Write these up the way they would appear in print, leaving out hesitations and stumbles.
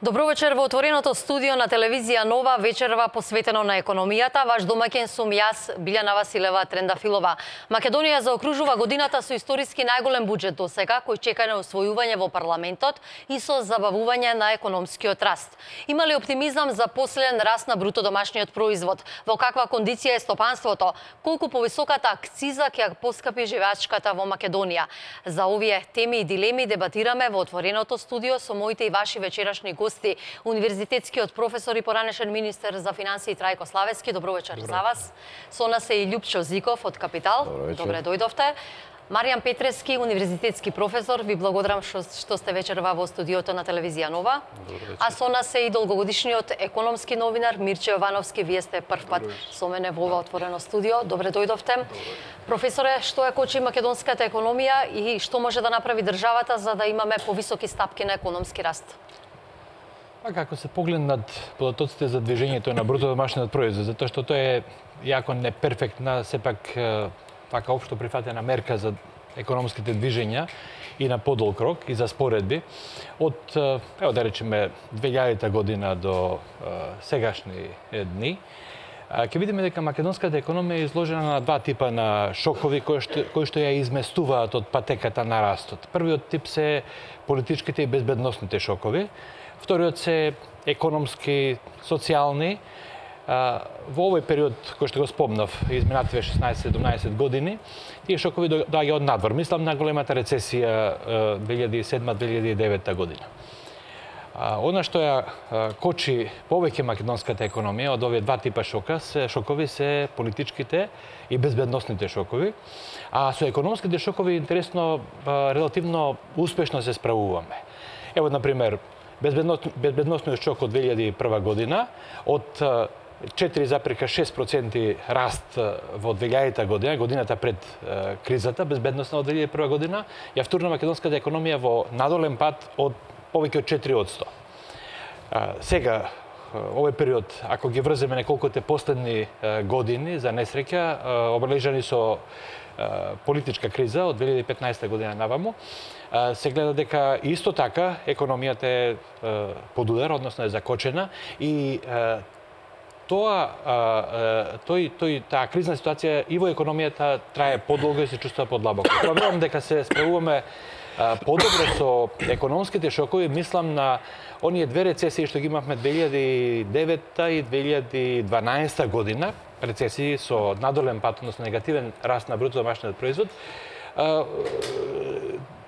Добро вечер во отвореното студио на телевизија Нова, вечерва посветено на економијата. Ваш домаќин сум јас, Билјана Василева Трендафилова. Македонија заокружува годината со историски најголем буџет до сега, кој чека на усвојување во парламентот и со забавување на економскиот раст. Има ли оптимизам за последен раст на бруто домашниот производ? Во каква кондиција е стопанството? Колку повисоката акциза ќе поскапи живеачката во Македонија? За овие теми и дилеми дебатираме во отвореното студио со моите и ваши вечерашни гости. Универзитетскиот професор и поранешен министер за финансии Трајко Славевски. Добро вечер за вас. Со нас е и Љупчо Зиков од Капитал. Добре дојдовте. Маријан Петрески, универзитетски професор, ви благодарам што сте вечерва во студиото на телевизија Нова. А со нас е и долгогодишниот економски новинар Мирче Јовановски. Вие сте прв пат со мене во ова отворено студио. Добре дојдовте. Професоре, што ја кочи македонската економија и што може да направи државата за да имаме повисоки стапки на економски раст? Како се погледнат податоците за движењето на бруто домашниот производ, затоа што тоа е јако неперфектна, сепак така општо прифатена мерка за економските движења и на подолг рок и за споредби. Од, да речеме, 2000 година до сегашни дни, ќе видиме дека македонската економија е изложена на два типа на шокови кои што ја изместуваат од патеката на растот. Првиот тип се политичките и безбедносните шокови, вториот се економски, социјални. Во овој период, кој што го спомнав, изминативе 16-17 години, тие шокови доаѓаат од надвор. Мислам на големата рецесија 2007-2009 година. Она што ја кочи повеќе македонската економија од овие два типа шокови се политичките и безбедносните шокови, а со економските шокови интересно релативно успешно се справуваме. Ево, например, безбедносниот шок од 2001 година, од 4,6% раст во 2000 година, годината пред кризата, безбедносна од 2001 година, ја втурна македонската економија во надолен пат од повеќе од 4%. Сега, овој период, ако ги врземе неколките последни години за несреќа, обележани со политичка криза од 2015 година наваму, се гледа дека исто така економијата е под удар, односно е закочена и таа кризна ситуација и во економијата трае подолго и се чувствува подлабоко. Верувам дека се справуваме подобро со економските шокови. Мислам на оние две рецесии што ги имавме 2009 и 2012 година, рецесии со надолен пат, односно негативен раст на бруто домашниот производ.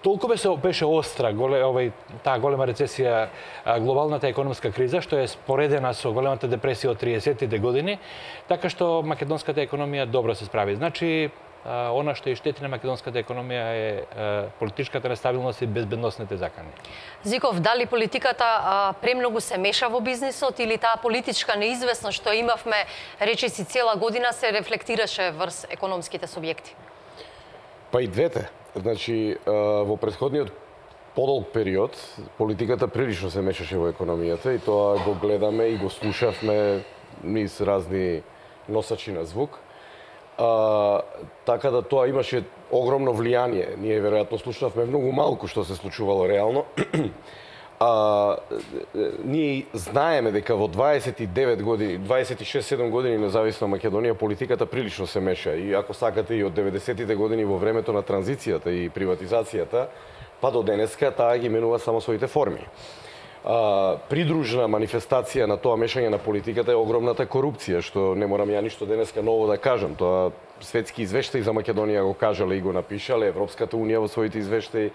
Толку беше остра таа голема рецесија, глобалната економска криза, што е споредена со големата депресија од 30-тите години, така што македонската економија добро се справи. Значи, она што и штети на македонската економија е политичката нестабилност и безбедносните закани. Зиков, дали политиката премногу се меша во бизнисот или таа политичка неизвестност што имавме, речиси цела година, се рефлектираше врз економските субјекти? Па и двете. Значи, во претходниот подолг период, политиката прилично се мешаше во економијата и тоа го гледаме и го слушавме низ разни носачи на звук. Така да тоа имаше огромно влијание. Ние веројатно слушнавме многу малку што се случувало реално. Ние знаеме дека во 29 години, 26-7 години независна Македонија политиката прилично се меша и ако сакате и од 90-тите години во времето на транзицијата и приватизацијата, па до денеска таа ги менува само своите форми. Придружна манифестација на тоа мешање на политиката е огромната корупција, што не морам ја ништо денеска ново да кажам. Тоа светски извештаи за Македонија го кажале и го напишале, Европската унија во своите извештаи.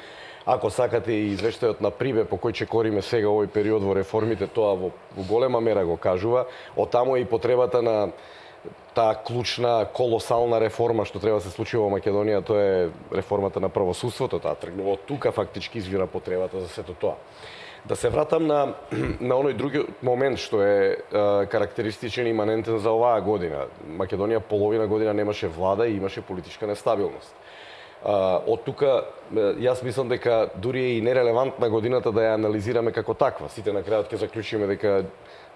Ако сакате и извештајот на Прибе по кој чекориме сега овој период во реформите, тоа во голема мера го кажува. Оттаму е и потребата на таа клучна, колосална реформа што треба да се случи во Македонија, тоа е реформата на правосудството, таа тргнува од тука фактички извира потребата за сето тоа. Да се вратам на оној други момент што е карактеристичен и иманентен за оваа година. Македонија половина година немаше влада и имаше политичка нестабилност. Од тука, јас мислам дека дури е и нерелевантна годината да ја анализираме како таква. Сите на крајот ќе заклучиме дека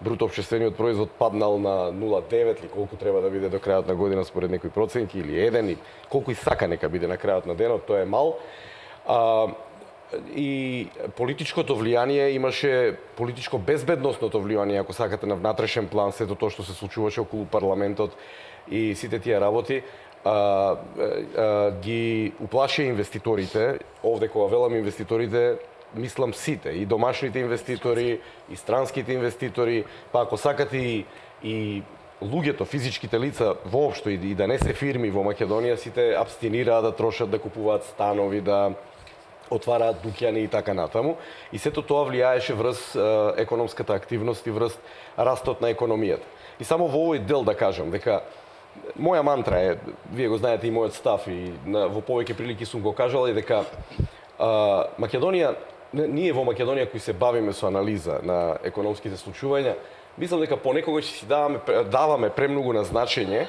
бруто општествениот производ паднал на 0,9 или колку треба да биде до крајот на година според некои проценки или 1 и колку и сака нека биде на крајот на денот, тоа е мал. и политичкото влијание имаше политичко безбедносното влијание, ако сакате, на внатрешен план, сето тоа што се случуваше околу парламентот и сите тие работи, ги уплаши инвеститорите. Овде кога велам инвеститорите, мислам сите, и домашните инвеститори, и странските инвеститори, па ако сакате и луѓето, физичките лица воопшто и да не се фирми во Македонија, сите абстинираат да трошат, да купуваат станови, да отвараат дуќани и така натаму. И сето тоа влијаеше врз економската активност и врз растот на економијата. И само во овој дел да кажам дека моја мантра е, вие го знаете и мојот став, и во повеќе прилики сум го кажал, е дека Македонија, ние во Македонија кои се бавиме со анализа на економските случувања, мислам дека понекогаш си даваме премногу на значење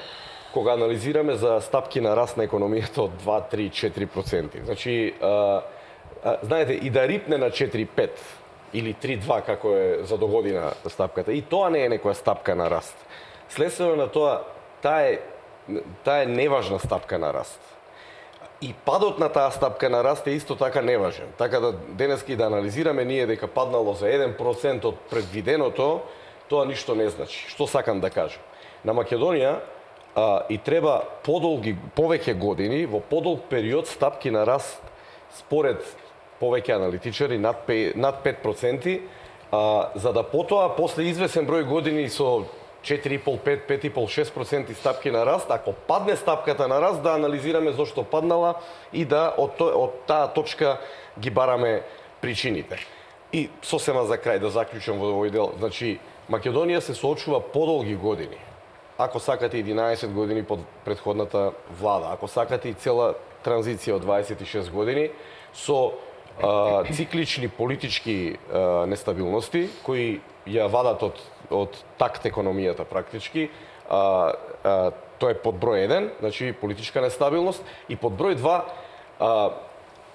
кога анализираме за стапки на раст на економијата од 2, 3, 4%. Значи, знаете, и да рипне на 4-5 или 3-2 како е за догодина стапката, и тоа не е некоја стапка на раст. Следствено на тоа, таа е неважна стапка на раст. И падот на таа стапка на раст е исто така неважен. Така да денески да анализираме ние дека паднало за 1% од предвиденото, тоа ништо не значи. Што сакам да кажам? На Македонија и треба повеќе години, во подолг период стапки на раст според повеќе аналитичари над 5%, за да потоа после извесен број години со 4,5, 5, 5,5, 6% стапки на раст, ако падне стапката на раст, да анализираме зошто паднала и да од таа точка ги бараме причините. И сосема за крај да заклучам во овој дел, значи Македонија се соочува подолги години. Ако сакате 11 години под претходната влада, ако сакате и цела транзиција од 26 години со циклични политички нестабилности кои ја вадат од такт економијата практички, тоа е под број 1, значи политичка нестабилност, и под број 2,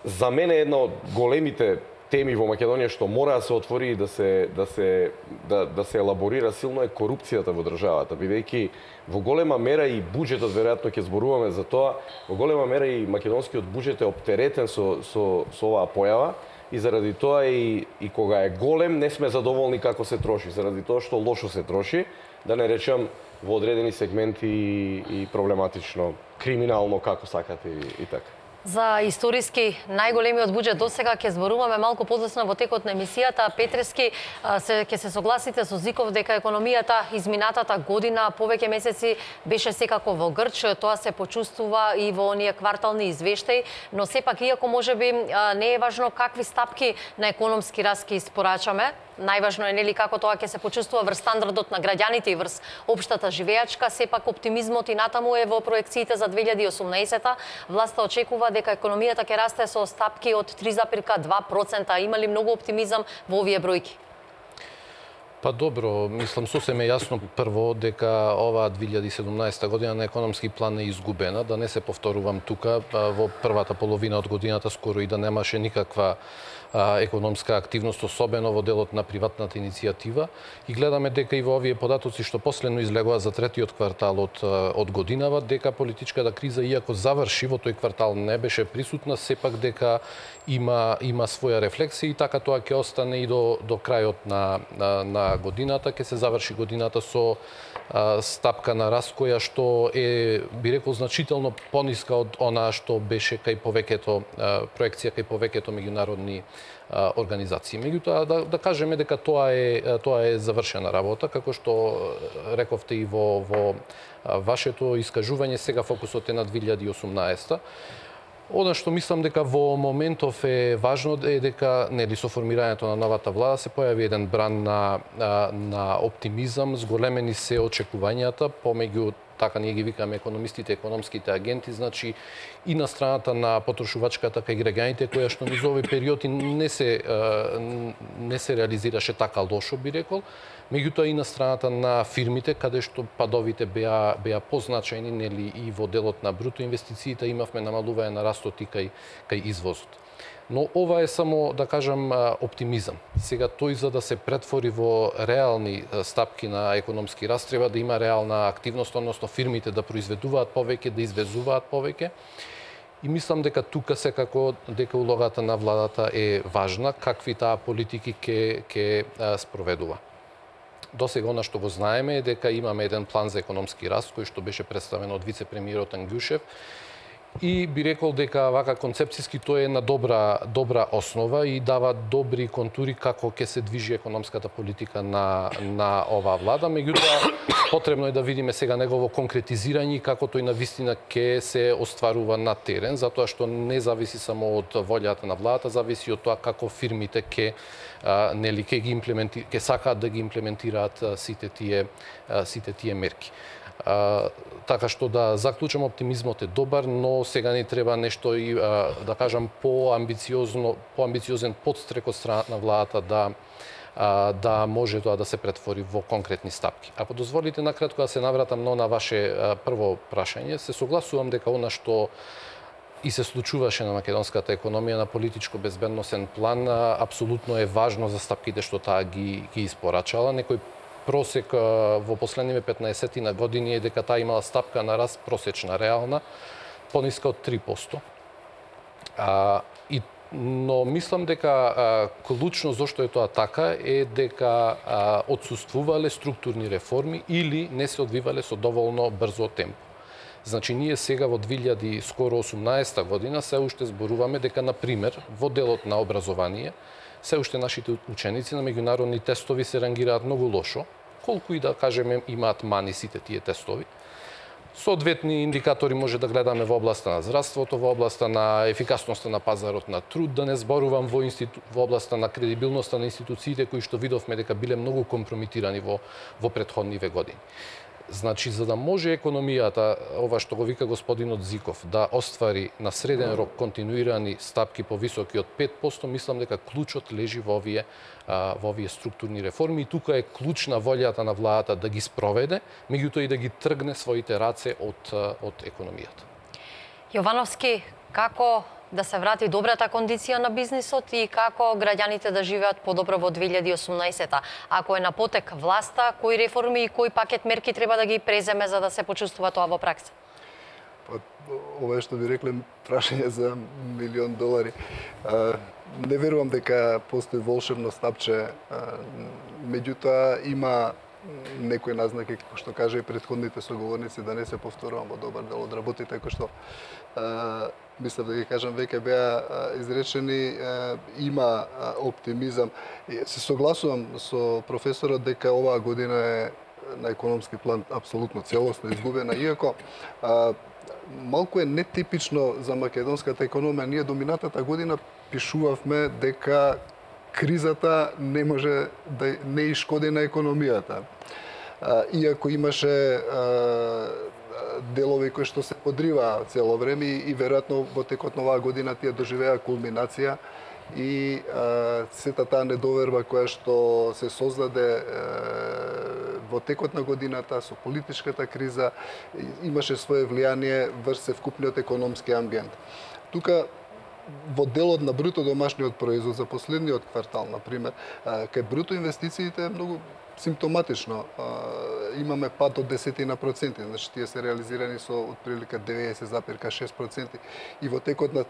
за мене една од големите теми во Македонија што мора да се отвори и да се елаборира силно е корупцијата во државата, бидејќи во голема мера и буџетот, веројатно ќе зборуваме за тоа, во голема мера и македонскиот буџет е оптеретен со оваа појава, и заради тоа и кога е голем не сме задоволни како се троши, заради тоа што лошо се троши, да не речам во одредени сегменти и проблематично, криминално како сакате и така. За историски најголемиот буџет досега ќе зборуваме малку подоцна во текот на емисијата. Петрески, ќе се согласите со Зиков дека економијата изминатата година повеќе месеци беше секако во грч. Тоа се почувствува и во оние квартални извештаи, но сепак иако можеби не е важно какви стапки на економски раст ќе испорачаме, најважно е нели како тоа ќе се почувствува врз стандардот на граѓаните и врз општата живеачка, сепак оптимизмот и натаму е во проекциите за 2018-та. Власта очекува дека економијата ќе расте со стапки од 3,2%. Има ли многу оптимизам во овие бројки? Па добро, мислам сосем е јасно прво дека оваа 2017 година на економски план е изгубена, да не се повторувам тука, во првата половина од годината скоро и да немаше никаква економска активност, особено во делот на приватната иницијатива, и гледаме дека и во овие податоци што последно излегоа за третиот квартал од годинава, дека политичката криза, иако заврши во тој квартал не беше присутна, сепак дека има своја рефлексија и така тоа ќе остане и до крајот на годината, ќе се заврши годината со стапка на раст која што е, би рекол, значително пониска од она што беше кај повеќето проекција кај повеќето меѓународни организации. Меѓутоа да кажеме дека тоа е завршена работа, како што рековте и во вашето искажување, сега фокусот е на 2018. Она што мислам дека во моментов е важно е дека нели со формирањето на новата влада се појави еден бран на оптимизам, зголемени се очекувањата помеѓу, така ние ги викаме економистите, економските агенти, значи и на страната на потрошувачката кај граѓаните, која што низ овој период не се реализираше така лошо, би рекол, меѓутоа и на страната на фирмите, каде што падовите беа позначајни, нели и во делот на бруто инвестициите имавме намалување на растот и кај извозот. Но ова е само, да кажам, оптимизам. Сега тој за да се претвори во реални стапки на економски раст, треба да има реална активност, односно фирмите да произведуваат повеќе, да извезуваат повеќе. И мислам дека тука секако дека улогата на владата е важна, какви таа политики ќе спроведува. До сега она што го знаеме е дека имаме еден план за економски раст кој што беше представен од вице-премиерот Ангјушев. И би рекол дека вака концепцијски тоа е на добра основа и дава добри контури како ќе се движи економската политика на оваа влада. Меѓутоа, потребно е да видиме сега негово конкретизирање и како тој навистина ќе се остварува на терен, затоа што не зависи само од волјата на владата, зависи од тоа како фирмите ќе сакаат да ги имплементираат сите тие мерки. Така што да заклучам, оптимизмот е добар, но сега ни треба нешто и да кажам поамбициозен подстрек од страна на владата да може тоа да се претвори во конкретни стапки. Ако дозволите накратко да се навратам на ваше прво прашање, се согласувам дека она што и се случуваше на македонската економија на политичко-безбедносен план апсолутно е важно за стапките што таа ги испорачала. Некој просек во последниве 15 на години е дека таа имала стапка на раст просечна реална пониска од 3%. Но мислам дека клучно зошто е тоа така е дека отсуствувале структурни реформи или не се одвивале со доволно брзо темпо. Значи, ние сега во 2018 година се уште зборуваме дека, например, во делот на образование, се уште нашите ученици на меѓународни тестови се рангираат многу лошо, колку и да кажеме имаат мани сите тие тестови. Соодветни индикатори може да гледаме во областа на здравството, во областа на ефикасноста на пазарот на труд, да не зборувам во областа на кредибилноста на институциите кои што видовме дека биле многу компрометирани во претходниве години. Значи, за да може економијата, ова што го вика господинот Зиков, да оствари на среден рок континуирани стапки повисоки од 5%, мислам дека клучот лежи во овие структурни реформи и тука е клучна волјата на владата да ги спроведе, меѓутоа и да ги тргне своите раце од економијата. Јовановски, како да се врати добрата кондиција на бизнисот и како граѓаните да живеат подобро во 2018-та? Ако е на потек власта, кои реформи и кој пакет мерки треба да ги преземе за да се почувствува тоа во пракса? Ова што ви рекле прашање за $1.000.000. Не верувам дека постои волшебно стапче, меѓутоа има некои назнаки, како што кажа и претходните соговорници, да не се повторувам во добар дел од работите, кои што мислам да ги кажам веќе беа изречени, има оптимизам. Се согласувам со професорот дека оваа година е на економски план апсолутно целосно изгубена, иако малку е нетипично за македонската економија. Ние до минатата година пишувавме дека кризата не може да не ишкоди на економијата. Иако имаше делови кои што се подриваа цело време и веројатно во текот на оваа година тие доживеа кулминација и сета таа недоверба која што се создаде во текот на годината со политичката криза имаше свое влијание врз севкупниот економски амбиент. Тука во делот на бруто домашниот производ за последниот квартал, например, кај бруто инвестициите е многу симптоматично. Имаме пад од 10%, значи тие се реализирани со отприлика 90,6%. И во текот на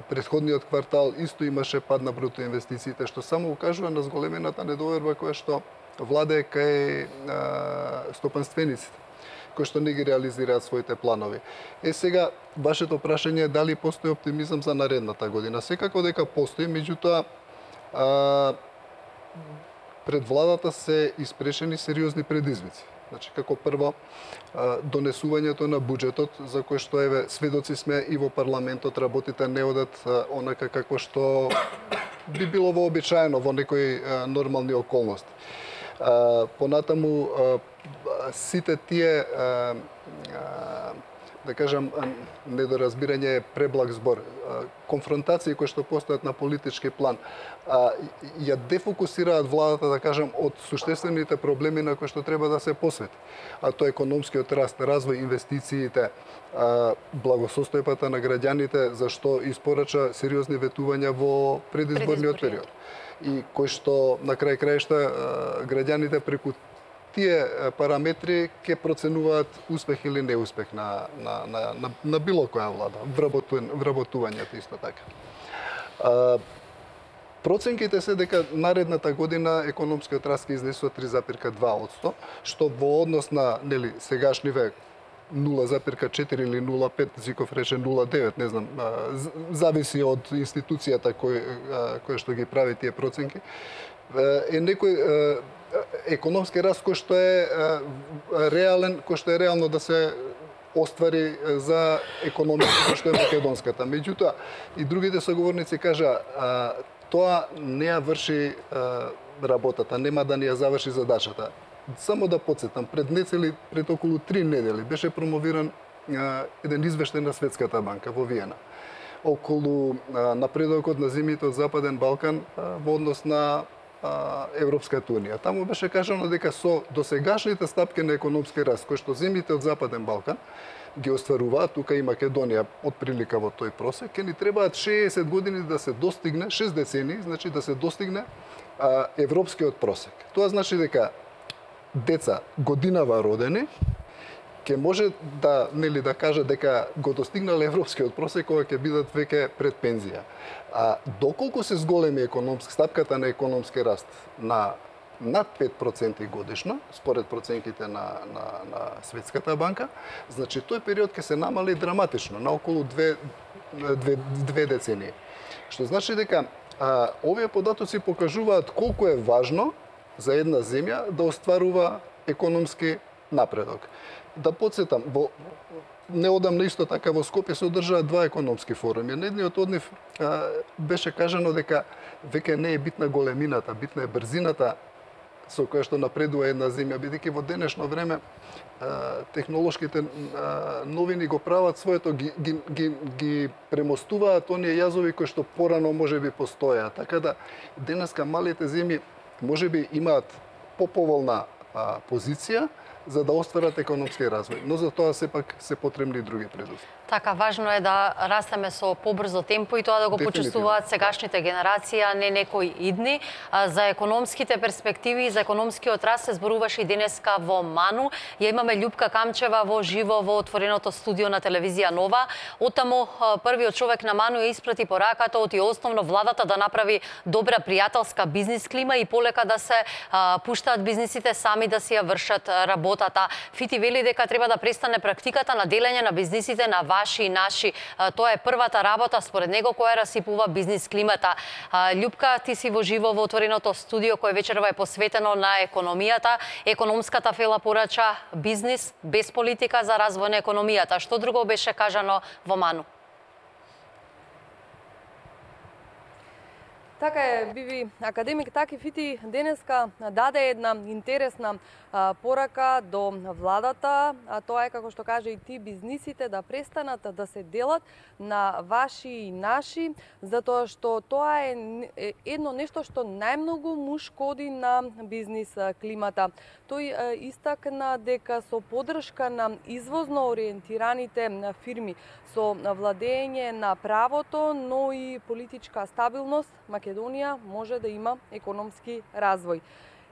претходниот квартал исто имаше пад на бруто инвестициите, што само укажува на зголемената недоверба која што владее кај стопанствениците, кои што не ги реализираат своите планови. Сега, вашето прашање е дали постои оптимизам за наредната година. Секако дека постои, меѓутоа пред владата се испрешени сериозни предизвици. Значи, како прво, донесувањето на буџетот, за кој што еве сведоци сме и во парламентот, работите не одат онака како што би било вообичаено во некои нормални околности. Понатаму, сите тие, да кажам, недоразбирање е преблаг збор. Конфронтации кои што постојат на политички план ја дефокусираат владата, да кажам, од суштествените проблеми на кои што треба да се посвети. А тоа е економскиот раст, развој, инвестициите, благосостојбата на граѓаните, за што испорача сериозни ветувања во предизборниот период. И кој што на крај краишта граѓаните преку тие параметри ќе проценуваат успех или неуспех на било која влада, вработувањето исто така. Проценките се дека наредната година економскиот раст ќе изнесува 3,2%, што во однос на сегашниве 0,4 или 0,5, Зиков рече 0,9, не знам, зависи од институцијата која што ги прави тие проценки, е некој економски раст кој што е реален, кој што е реално да се оствари за економиката кој што е македонската. Меѓутоа, и другите соговорници кажа, тоа не ја врши работата, нема да ни ја заврши задачата. Само да подсетам, пред околу 3 недели беше промовиран еден извештај на Светската банка во Виена околу напредокот на земјите од Западен Балкан во однос на Европската унија. Таму беше кажано дека со досегашните стапки на економски раст, кои што земјите од Западен Балкан ги остваруваат, тука и Македонија отприлика во тој просек, ќе ни требаат 60 години да се достигне, 6 децении, значи да се достигне европскиот просек. Тоа значи дека деца годинава родени ќе може да да кажа дека го достигнале европскиот просек кога ќе бидат веќе пред пензија. А доколку се зголеми стапката на економски раст на над 5% годишно, според проценките на Светската банка, значи тој период ќе се намали драматично, на околу 2 децении. Што значи дека овие податоци покажуваат колку е важно за една земја да остварува економски напредок. Да подсетам, неодамна исто така во Скопје се одржаа 2 економски форуми. На едниот од нив беше кажано дека веќе не е битна големината, битна е брзината со која што напредува една земја, бидејќи во денешно време технолошките новини го прават своето, ги премостуваат оние јазови кои што порано можеби постоеа. Така да денеска малите земји можеби имаат поповолна позиција за да остварат економски развој, но за тоа сепак се потребни и други предуслови. Така, важно е да растеме со побрзо темпо и тоа да го почувствуваат сегашните генерации, а не некои идни. За економските перспективи и за економскиот раст се зборуваше и денеска во Ману. Ја имаме Љупка Камчева во живо во отвореното студио на телевизија Нова. Оттаму првиот човек на Ману ја испрати пораката од и основно владата да направи добра пријателска бизнис клима и полека да се пуштаат бизнисите сами да си ја вршат работата. Фити вели дека треба да престане практиката на делење на бизнисите на ваши и наши. Тоа е првата работа според него која расипува бизнис климата. Љупка, ти си во живо во отвореното студио кој вечерва е посветено на економијата. Економската фела порача бизнис без политика за развој на економијата. Што друго беше кажано во Ману? Така е, Биби, академик Таки Фити денеска даде една интересна порака до владата, а тоа е, како што кажа и ти, бизнисите да престанат да се делат на ваши и наши, затоа што тоа е едно нешто што најмногу му шкоди на бизнис климата. Тој истакна дека со поддршка на извозно ориентираните фирми, со владење на правото, но и политичка стабилност, Македонија може да има економски развој.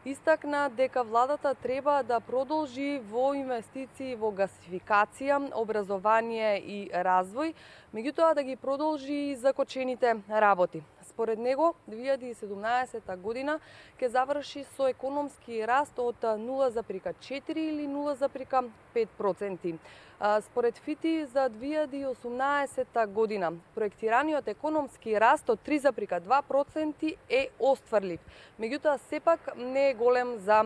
Истакна дека владата треба да продолжи во инвестиции во гасификација, образование и развој, меѓутоа да ги продолжи и закочените работи. Според него, 2017 година ќе заврши со економски раст од 0,4 или 0,5%. Според Фити, за 2018 година проектираниот економски раст од 3,2% е остварлив. Меѓутоа, сепак не е голем за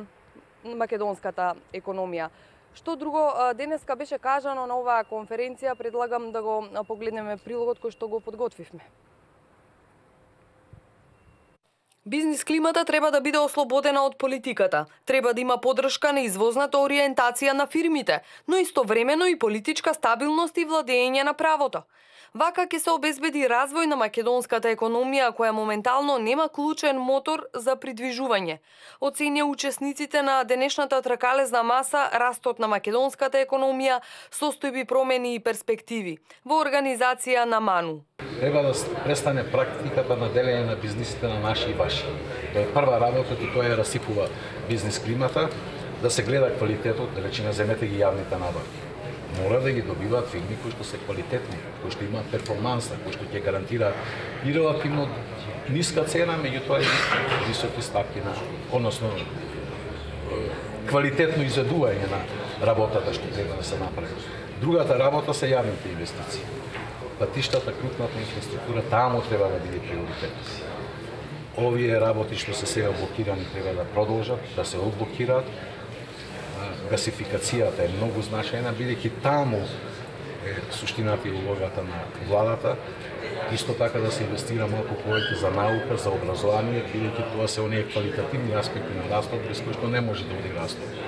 македонската економија. Што друго денеска беше кажано на оваа конференција, предлагам да го погледнеме прилогот кој што го подготвивме. Бизнис климата треба да биде ослободена од политиката. Треба да има поддршка на извозната ориентација на фирмите, но истовремено и политичка стабилност и владење на правото. Вака ќе се обезбеди развој на македонската економија која моментално нема клучен мотор за придвижување. Оценија учесниците на денешната тркалезна маса растот на македонската економија, состојби, промени и перспективи во организација на Ману. Треба да престане практиката на делење на бизнисите на наши и ваши. Тоа е прва работа и тоа ја расипува бизнис климата. да се гледа квалитетот, да речеме, земете ги јавните набавки. Мора да ги добиваат фирми кои што се квалитетни, кои што имаат перформанса, кои што ќе гарантираат и релативно ниска цена, меѓутоа и високи стапки на, односно квалитетно изведување на работата што треба да се направи. Другата работа се јавните инвестиции. Патиштата, крупната инфраструктура, таму треба да биде приоритет. Овие работи што се сега блокирани треба да продолжат, да се одблокираат. Гасификацијата е многу значајна, бидејќи таму е суштината и улогата на владата. Исто така да се инвестира малку повеќе за наука, за образование, бидејќи тоа се оние квалитативни аспекти на растот, без кои што не може да оди растот.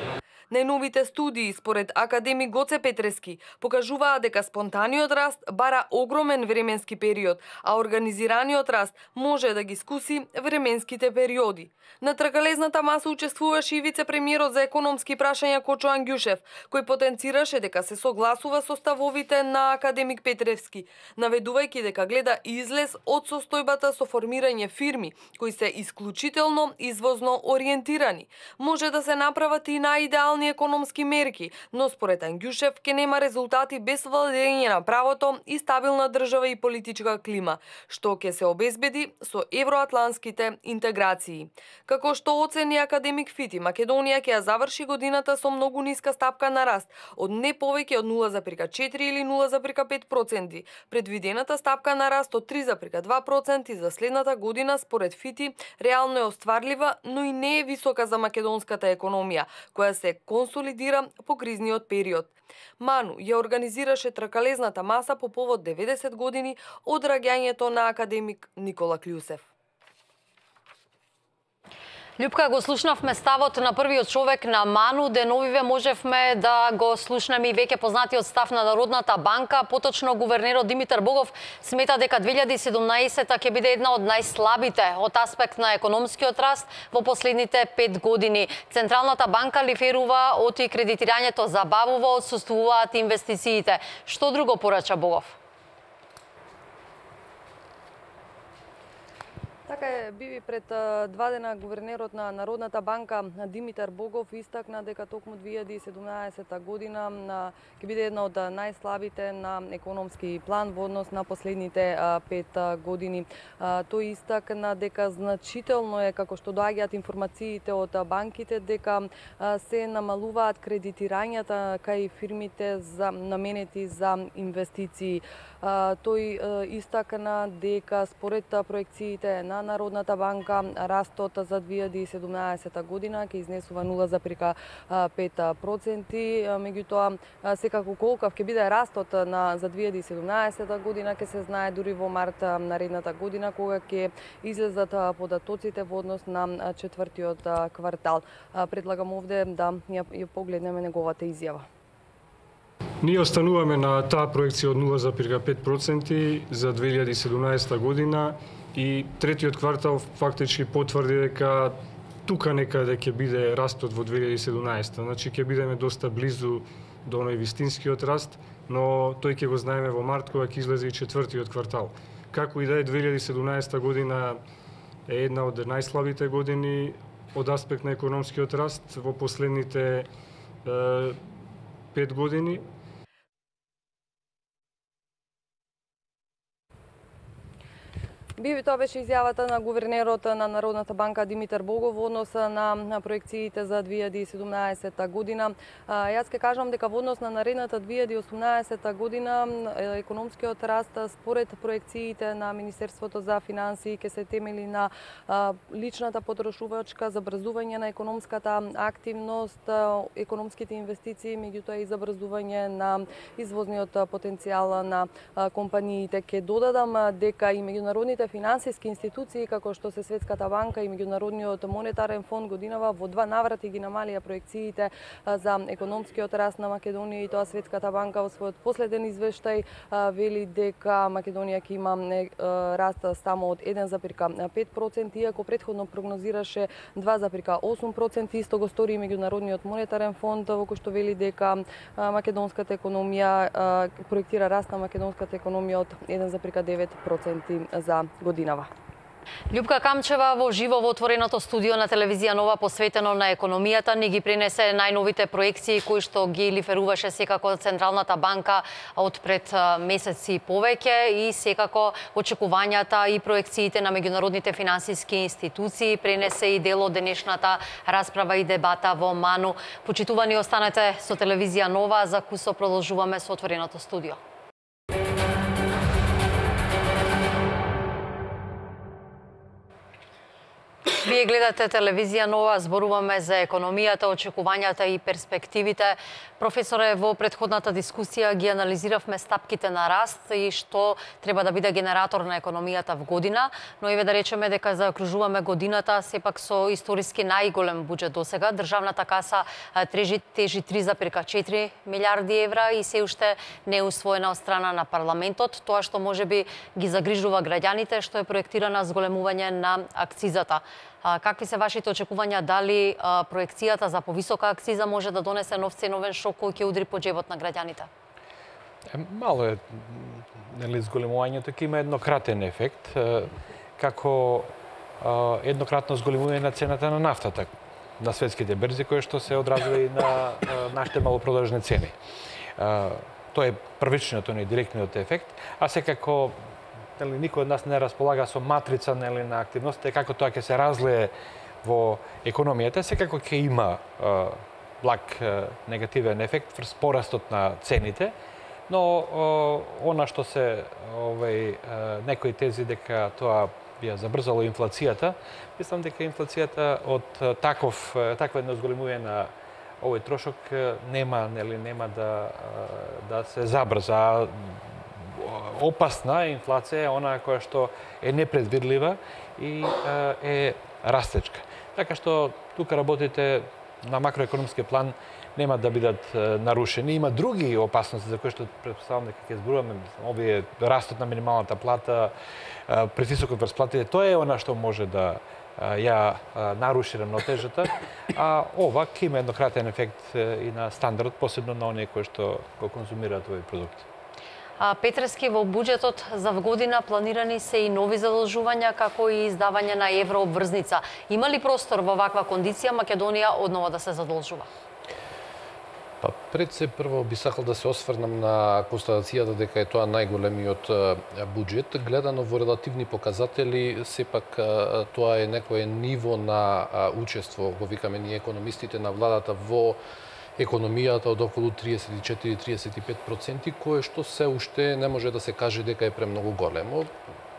Најновите студии, според академик Гоце Петрески, покажуваат дека спонтаниот раст бара огромен временски период, а организираниот раст може да ги скуси временските периоди. На тркалезната маса учествуваше и вице-премиерот за економски прашања Кочо Ангјушев, кој потенцираше дека се согласува со ставовите на академик Петрески, наведувајќи дека гледа излез од состојбата со формирање фирми кои се исклучително извозно ориентирани. Може да се направат и наидеални економски мерки, но според Ангјушев ке нема резултати без владење на правото и стабилна држава и политичка клима, што ќе се обезбеди со евроатлантските интеграции. Како што оцени академик Фити, Македонија ќе ја заврши годината со многу ниска стапка на раст, од не повеќе од 0,4 или 0,5%. Предвидената стапка на раст од 3,2% за следната година според Фити реално е остварлива, но и не е висока за македонската економија, која се консолидира по кризниот период. Ману ја организираше тркалезната маса по повод 90 години од раѓањето на академик Никола Клјусев. Љупка, го слушнавме ставот на првиот човек на Ману, деновиве можевме да го слушнеме и веќе познатиот став на Народната банка. Поточно гувернерот Димитар Богов смета дека 2017 ќе биде една од најслабите од аспект на економскиот раст во последните 5 години. Централната банка лиферува оти кредитирањето забавува, отсуствуваат инвестициите. Што друго порача Богов? Така е, биви пред 2 дена гувернерот на Народната банка Димитар Богов истакна дека токму 2017 година ќе биде една од најслабите на економски план во однос на последните 5 години. Тој истакна дека значително е, како што доаѓаат информациите од банките, дека се намалуваат кредитирањата кај фирмите наменети за инвестиции. Тој истакна дека според проекциите на Народната банка растот за 2017 година ќе изнесува 0,5%, меѓутоа секако колкав ќе биде растот за 2017 година ќе се знае дури во март наредната година, кога ќе излезат податоците во однос на четвртиот квартал. Предлагам овде да ја погледнеме неговата изјава. Ние остануваме на таа проекција од 0,5% за 2017 година и третиот квартал фактички потврди дека тука некаде ќе биде растот во 2017. Значи ќе бидеме доста близу до оној вистинскиот раст, но тој ќе го знаеме во март кога ќе излезе и четвртиот квартал. Како и да е, 2017 година е една од најслабите години од аспект на економскиот раст во последните 5 години. Биви, тоа беше изјавата на гувернерот на Народната банка Димитар Богов во однос на проекциите за 2017 година. Јас ќе кажам дека во однос на наредната 2018 година економскиот раст според проекциите на Министерството за финансии ќе се темели на личната потрошувачка, забрзување на економската активност, економските инвестиции, меѓутоа и забрзување на извозниот потенцијал на компаниите. Ќе додадам дека и меѓународните финансиски институции, како што се Светската банка и Меѓународниот монетарен фонд, годинава во 2 наврати ги намалија проекциите за економскиот раст на Македонија, и тоа Светската банка во својот последен извештај вели дека Македонија ќе има раст само од 1,5%, иако претходно прогнозираше 2,8%. Исто го стори и Меѓународниот монетарен фонд, во кој што вели дека македонската економија проектира раст на македонската економија од 1,9% за годинава. Љупка Камчева во живо во отвореното студио на телевизија Нова посветено на економијата ни ги пренесе најновите проекции кои што ги лиферуваше секако Централната банка од пред месеци повеќе и секако очекувањата и проекциите на меѓународните финансиски институции. Пренесе и дел од денешната расправа и дебата во МАНУ. Почитувани, останете со телевизија Нова, за кусо продолжуваме со отвореното студио. Вие гледате телевизија Нова, зборуваме за економијата, очекувањата и перспективите. Професоре, во претходната дискусија ги анализиравме стапките на раст и што треба да биде генератор на економијата в година, но еве да речеме дека заокружуваме годината сепак со историски најголем буџет досега. Државната каса тежи 3,4 милиарди евра и се уште не е усвоена од страна на парламентот. Тоа што можеби ги загрижува граѓаните, што е проектирана зголемување на акцизата. Какви се вашите очекувања? Дали проекцијата за повисока акциза може да донесе нов ценовен шок кој ќе удри по џебот на граѓаните? Мало е зголемувањето, ќе има еднократен ефект, како еднократно зголемување на цената на нафтата на светските берзи, кое што се одразува и на нашите малопродажни цени. Тоа е првичниот, тој е директниот ефект, а секако никој од нас не располага со матрица на активностите, како тоа ќе се разлее во економијата, секако ќе има благ негативен ефект врз порастот на цените, но она што се некои тези дека тоа би забрзало инфлацијата, мислам дека инфлацијата од таква едно зголемување на овој трошок нема да се забрза. Опасна инфлација е она која што е непредвидлива и е растечка. Така што тука работите на макроекономски план нема да бидат нарушени. Има други опасности за кои што претпоставам дека ќе зборуваме, овие растот на минималната плата, притисокот врз платите, тоа е она што може да ја наруши рамнотежата, а ова ќе има еднократен ефект и на стандард, посебно на оние кои што го конзумираат овој продукт. Петрески, во буџетот за година планирани се и нови задолжувања, како и издавање на еврообврзница. Има ли простор во ваква кондиција Македонија одново да се задолжува? Пред се прво би сакал да се осврнам на констатацијата дека е тоа најголемиот буџет. Гледано во релативни показатели, сепак тоа е некое ниво на учество, го викаме ние економистите, на владата во економијата од околу 34-35%, кое што се уште не може да се каже дека е премногу големо.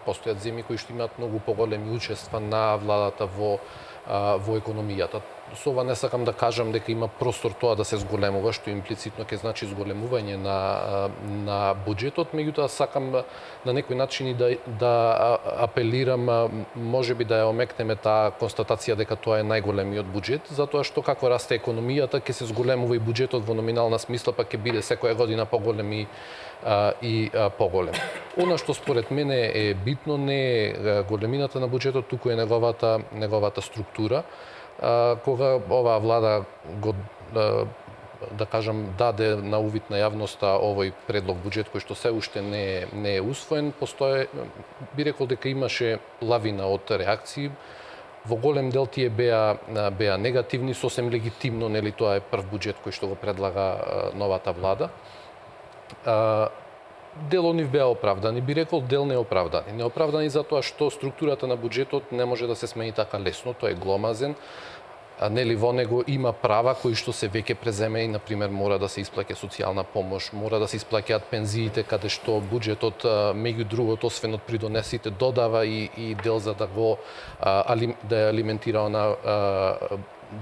Постојат земји кои што имаат многу поголеми учества на владата во економијата. Со ова не сакам да кажам дека има простор тоа да се зголемува, што имплицитно ќе значи зголемување на буџетот, меѓутоа сакам на некој начин и да апелирам, можеби да ја омекнеме таа констатација дека тоа е најголемиот буџет, затоа што како расте економијата, ќе се зголемува и буџетот во номинална смисла, па ќе биде секоја година поголем и поголем. Она што според мене е битно не е големината на буџетот, туку е неговата структура. Кога оваа влада го да кажам даде на увид на јавноста овој предлог буџет кој што се уште не е усвоен, би рекол дека имаше лавина од реакции. Во голем дел тие беа негативни, сосем легитимно, нели тоа е прв буџет кој што го предлага новата влада. Дел од нив беа оправдани, би рекол дел неоправдани. Неоправдани затоа што структурата на буџетот не може да се смени така лесно, тој е гломазен. Нели во него има права кои што се веќе преземени, на пример мора да се исплаќа социјална помош, мора да се исплаќаат пензиите, каде што буџетот меѓу другото освен од придонесите додава и дел за да го да алиментира она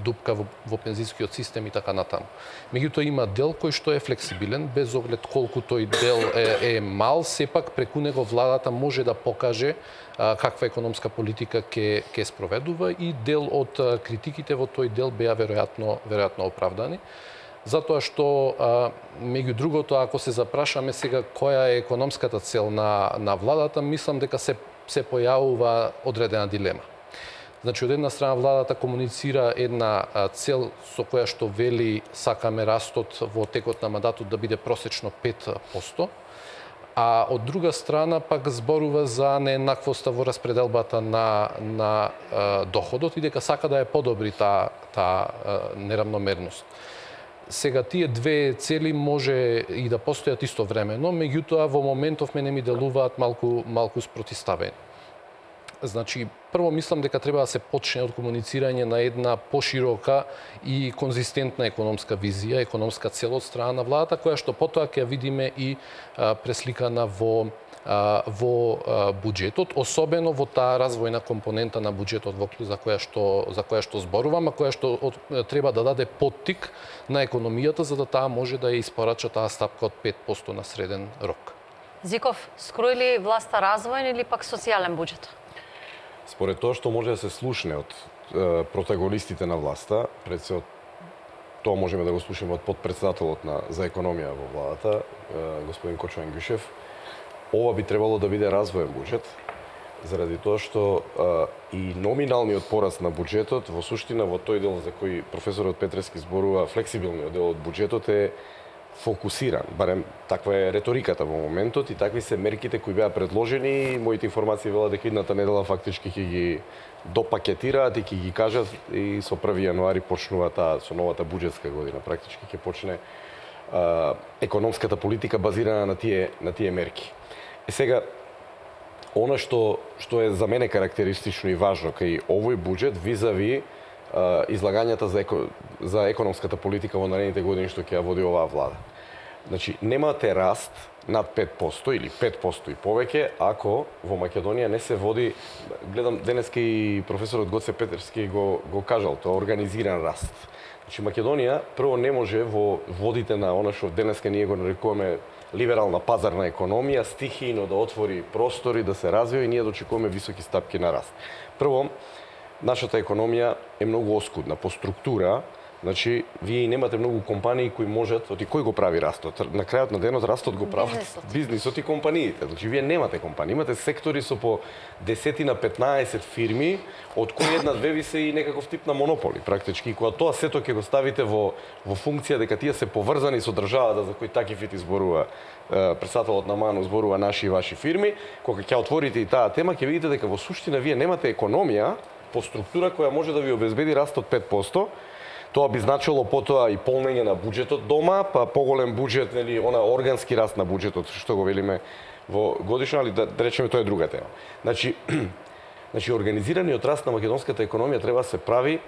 дупка во пензискиот систем и така натаму. Меѓутоа има дел кој што е флексибилен, без оглед колку тој дел е мал, сепак преку него владата може да покаже каква економска политика ќе спроведува и дел од критиките во тој дел беа веројатно оправдани. Затоа што, меѓу другото, ако се запрашаме сега која е економската цел на владата, мислам дека се појавува одредена дилема. Значи, од една страна владата комуницира една цел со која што вели сакаме растот во текот на мандатот да биде просечно 5%, А од друга страна пак зборува за нееднаквоста во распределбата на доходот и дека сака да ја подобри таа неравномерност. Сега тие две цели може и да постојат истовремено, меѓутоа во моментов мене ми делуваат малку спротиставени. Значи, прво мислам дека треба да се почне од комуницирање на една поширока и конзистентна економска визија, економска цел од страна на владата, која што потоа ќе ја видиме и пресликана во буџетот, особено во таа развојна компонента на буџетот за која што зборувам, а која што треба да даде поттик на економијата за да таа може да ја испорача таа стапка од 5% на среден рок. Зиков, скрои ли власта развоен или пак социјален буџет? Според тоа што може да се слушне од протагонистите на власта, пред се тоа можеме да го слушаме од подпредседателот за економија во владата, господин Кочоан Ѓушев, ова би требало да биде развоен буџет, заради тоа што и номиналниот пораст на буџетот, во суштина во тој дел за кој професорот Петрески зборува, флексибилниот дел од буџетот е фокусиран, барем таква е реториката во моментот и такви се мерките кои беа предложени и моите информации велат дека идната недела фактички ќе ги допакетираат и ќе ги кажат и со 1 јануари почнува со новата буџетска година, практички ќе почне економската политика базирана на тие мерки. Сега, она што е за мене карактеристично и важно кај овој буџет визави излагањата за економската политика во наредните години што ќе ја води оваа влада. Значи, немате раст над 5% или 5% и повеќе ако во Македонија не се води, гледам денеска и професорот Гоце Петерски го кажал, тоа организиран раст. Значи, Македонија прво не може во водите на она што денеска ние го нарекуваме либерална пазарна економија, стихијно да отвори простори, да се развива и ние да очекуваме високи стапки на раст. Прво, нашата економија е многу оскудна по структура, значи вие и немате многу компании кои можат, кој го прави растот? На крајот на денот растот го прават бизнисот и компаниите. Значи вие немате компании, имате сектори со по 10 на 15 фирми, од кои една-две ви се и некаков тип на монополи практички. И кога тоа сето ќе го ставите во функција дека тие се поврзани со државата за кои Такифит изборува, председателот на МАНУ зборува наши и ваши фирми, кога ќе отворите и таа тема, ќе видите дека во суштина вие немате економија по структура која може да ви обезбеди раст од 5%. Тоа би значило потоа и полнење на буџетот дома, па поголем буџет, нели, она органски раст на буџетот, што го велиме во годишно, али да речеме тоа е друга тема. Значи организираниот раст на македонската економија треба да се прави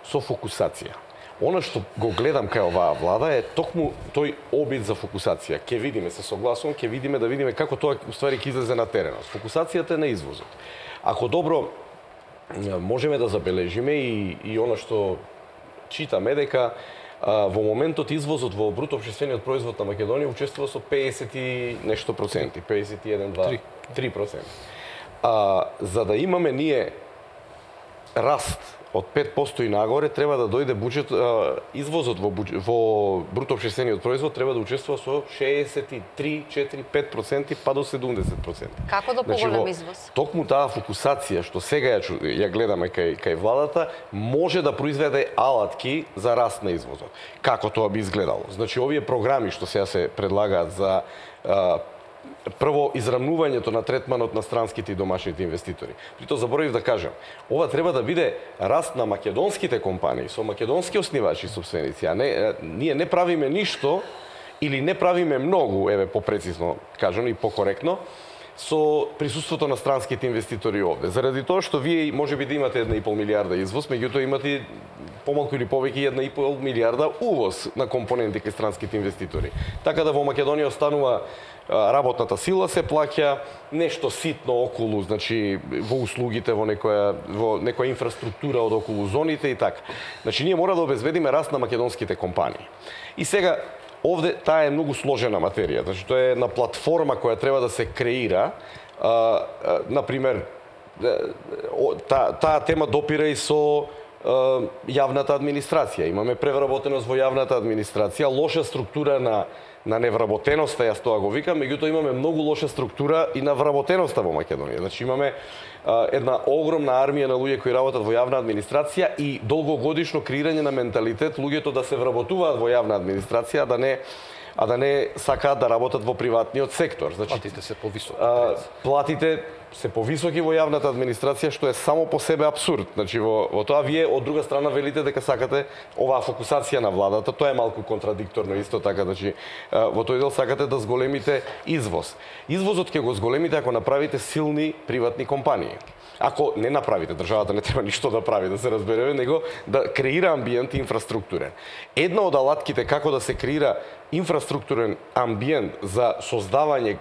со фокусација. Она што го гледам кај оваа влада е токму тој обид за фокусација. Ќе видиме, се согласувам, ќе видиме да видиме како тоа уствари ќе излезе на теренот. Фокусацијата е на извозот. Ако добро можеме да забележиме и она што читаме дека во моментот извозот во бруто општествениот производ на Македонија учествува со 50 и нешто проценти, 51-3%. За да имаме ние раст од 5% и нагоре, треба да дојде извозот во бруто општествениот производ треба да учествува со 63-4-5% па до 70%. Како да поголем извоз? Токму таа фокусација што сега ја гледаме кај владата може да произведе алатки за раст на извозот. Како тоа би изгледало? Значи овие програми што сега се предлагаат за прво израмнувањето на третманот на странските и домашните инвеститори. Прито заборавив да кажам, ова треба да биде раст на македонските компании со македонски оснивачи и собственици, а ние не правиме ништо или не правиме многу, еве попрецизно кажано и покоректно, со присуството на странските инвеститори овде. Заради тоа што вие можеби да имате 1,5 милиарда извоз, меѓутоа имате помалку или повеќе 1,5 милиарда увоз на компоненти кај странските инвеститори. Така да во Македонија останува работната сила се плаќа нешто ситно околу, значи во услугите, во некоја инфраструктура од околу зоните и така. Значи ние мора да обезбедиме раст на македонските компании. И сега овде таа е многу сложена материја, значи тоа е една платформа која треба да се креира. Например, таа тема допира и со јавната администрација. Имаме превработеност во јавната администрација, лоша структура на невработеноста, јас тоа го викам, меѓутоа имаме многу лоша структура и на вработеноста во Македонија. Значи имаме една огромна армија на луѓе кои работат во јавна администрација и долгогодишно креирање на менталитет луѓето да се вработуваат во јавна администрација, да не а да не сакаат да работат во приватниот сектор. Значи, Платите се повисоки. платите се повисоки во јавната администрација, што е само по себе абсурд. Значи, во тоа вие од друга страна велите дека сакате оваа фокусација на владата, тоа е малку контрадикторно исто така, значи во тој дел сакате да зголемите извоз. Извозот ќе го зголемите ако направите силни приватни компании. Ако не направите, државата не треба ништо да прави, да се разбереме, него да креира амбиент инфраструктурен. Една од алатките како да се креира инфраструктурен амбиент за создавање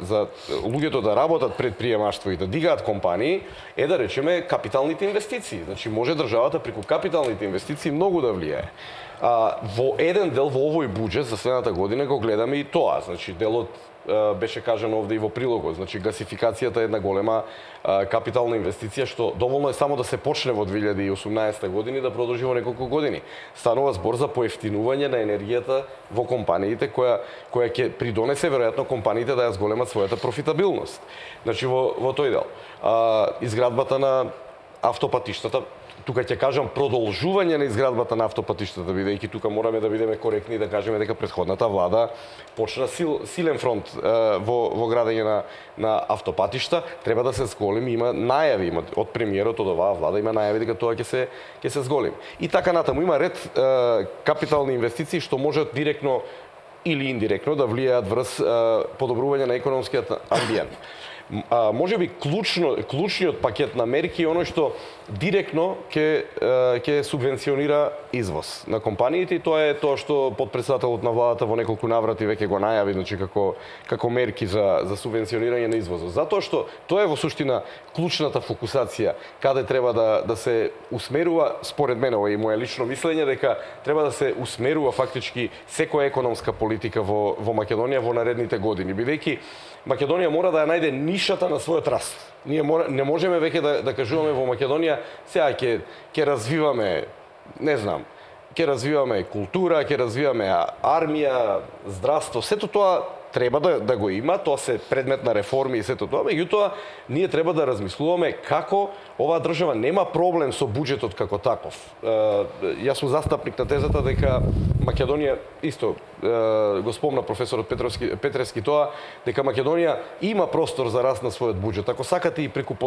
за луѓето да работат предприемаштво и да дигаат компании е да речеме капиталните инвестиции. Значи може државата преку капиталните инвестиции многу да влијае. Во еден дел во овој буџет за следната година го гледаме и тоа. Значи делот беше кажано овде и во прилогот. Значи гасификацијата е една голема капитална инвестиција што доволно е само да се почне во 2018 година и да продолжи во неколку години. Станува збор за поевтинување на енергијата во компаниите која ќе придонесе веројатно компаниите да ја зголемат својата профитабилност. Значи во тој дел. Изградбата на автопатиштата, тука ќе кажам продолжување на изградбата на автопатиштата, бидејќи тука мораме да бидеме коректни и да кажеме дека претходната влада почна силен фронт во градење на автопатишта, треба да се зголеми, има најави, од премиерот од оваа влада има најави дека тоа ќе се зголеми. И така натаму има ред капитални инвестиции што можат директно или индиректно да влијаат врз подобрување на економскиот амбиент. Може би клучниот пакет на мерки е оној што директно ќе субвенционира извоз на компаниите и тоа е тоа што потпредседателот на владата во неколку наврати веќе го најави, значи како мерки за субвенционирање на извозот. Затоа што тоа е во суштина клучната фокусација каде треба да се усмерува, според мене, ова е моја лично мислење, дека треба да се усмерува фактички секоја економска политика во Македонија во наредните години, бидејќи Македонија мора да ја најде нишата на својот раст. Ние не можеме веќе да кажуваме во Македонија сега ќе развиваме, не знам, ќе развиваме култура, ќе развиваме армија, здравство, сето тоа треба да го има, тоа се предмет на реформи и сето тоа, меѓутоа ние треба да размислуваме како оваа држава нема проблем со буџетот како таков. Јас сум застапник на тезата дека Македонија, исто го спомна професорот Петревски тоа, дека Македонија има простор за раст на својот буџет. Ако сакате и преку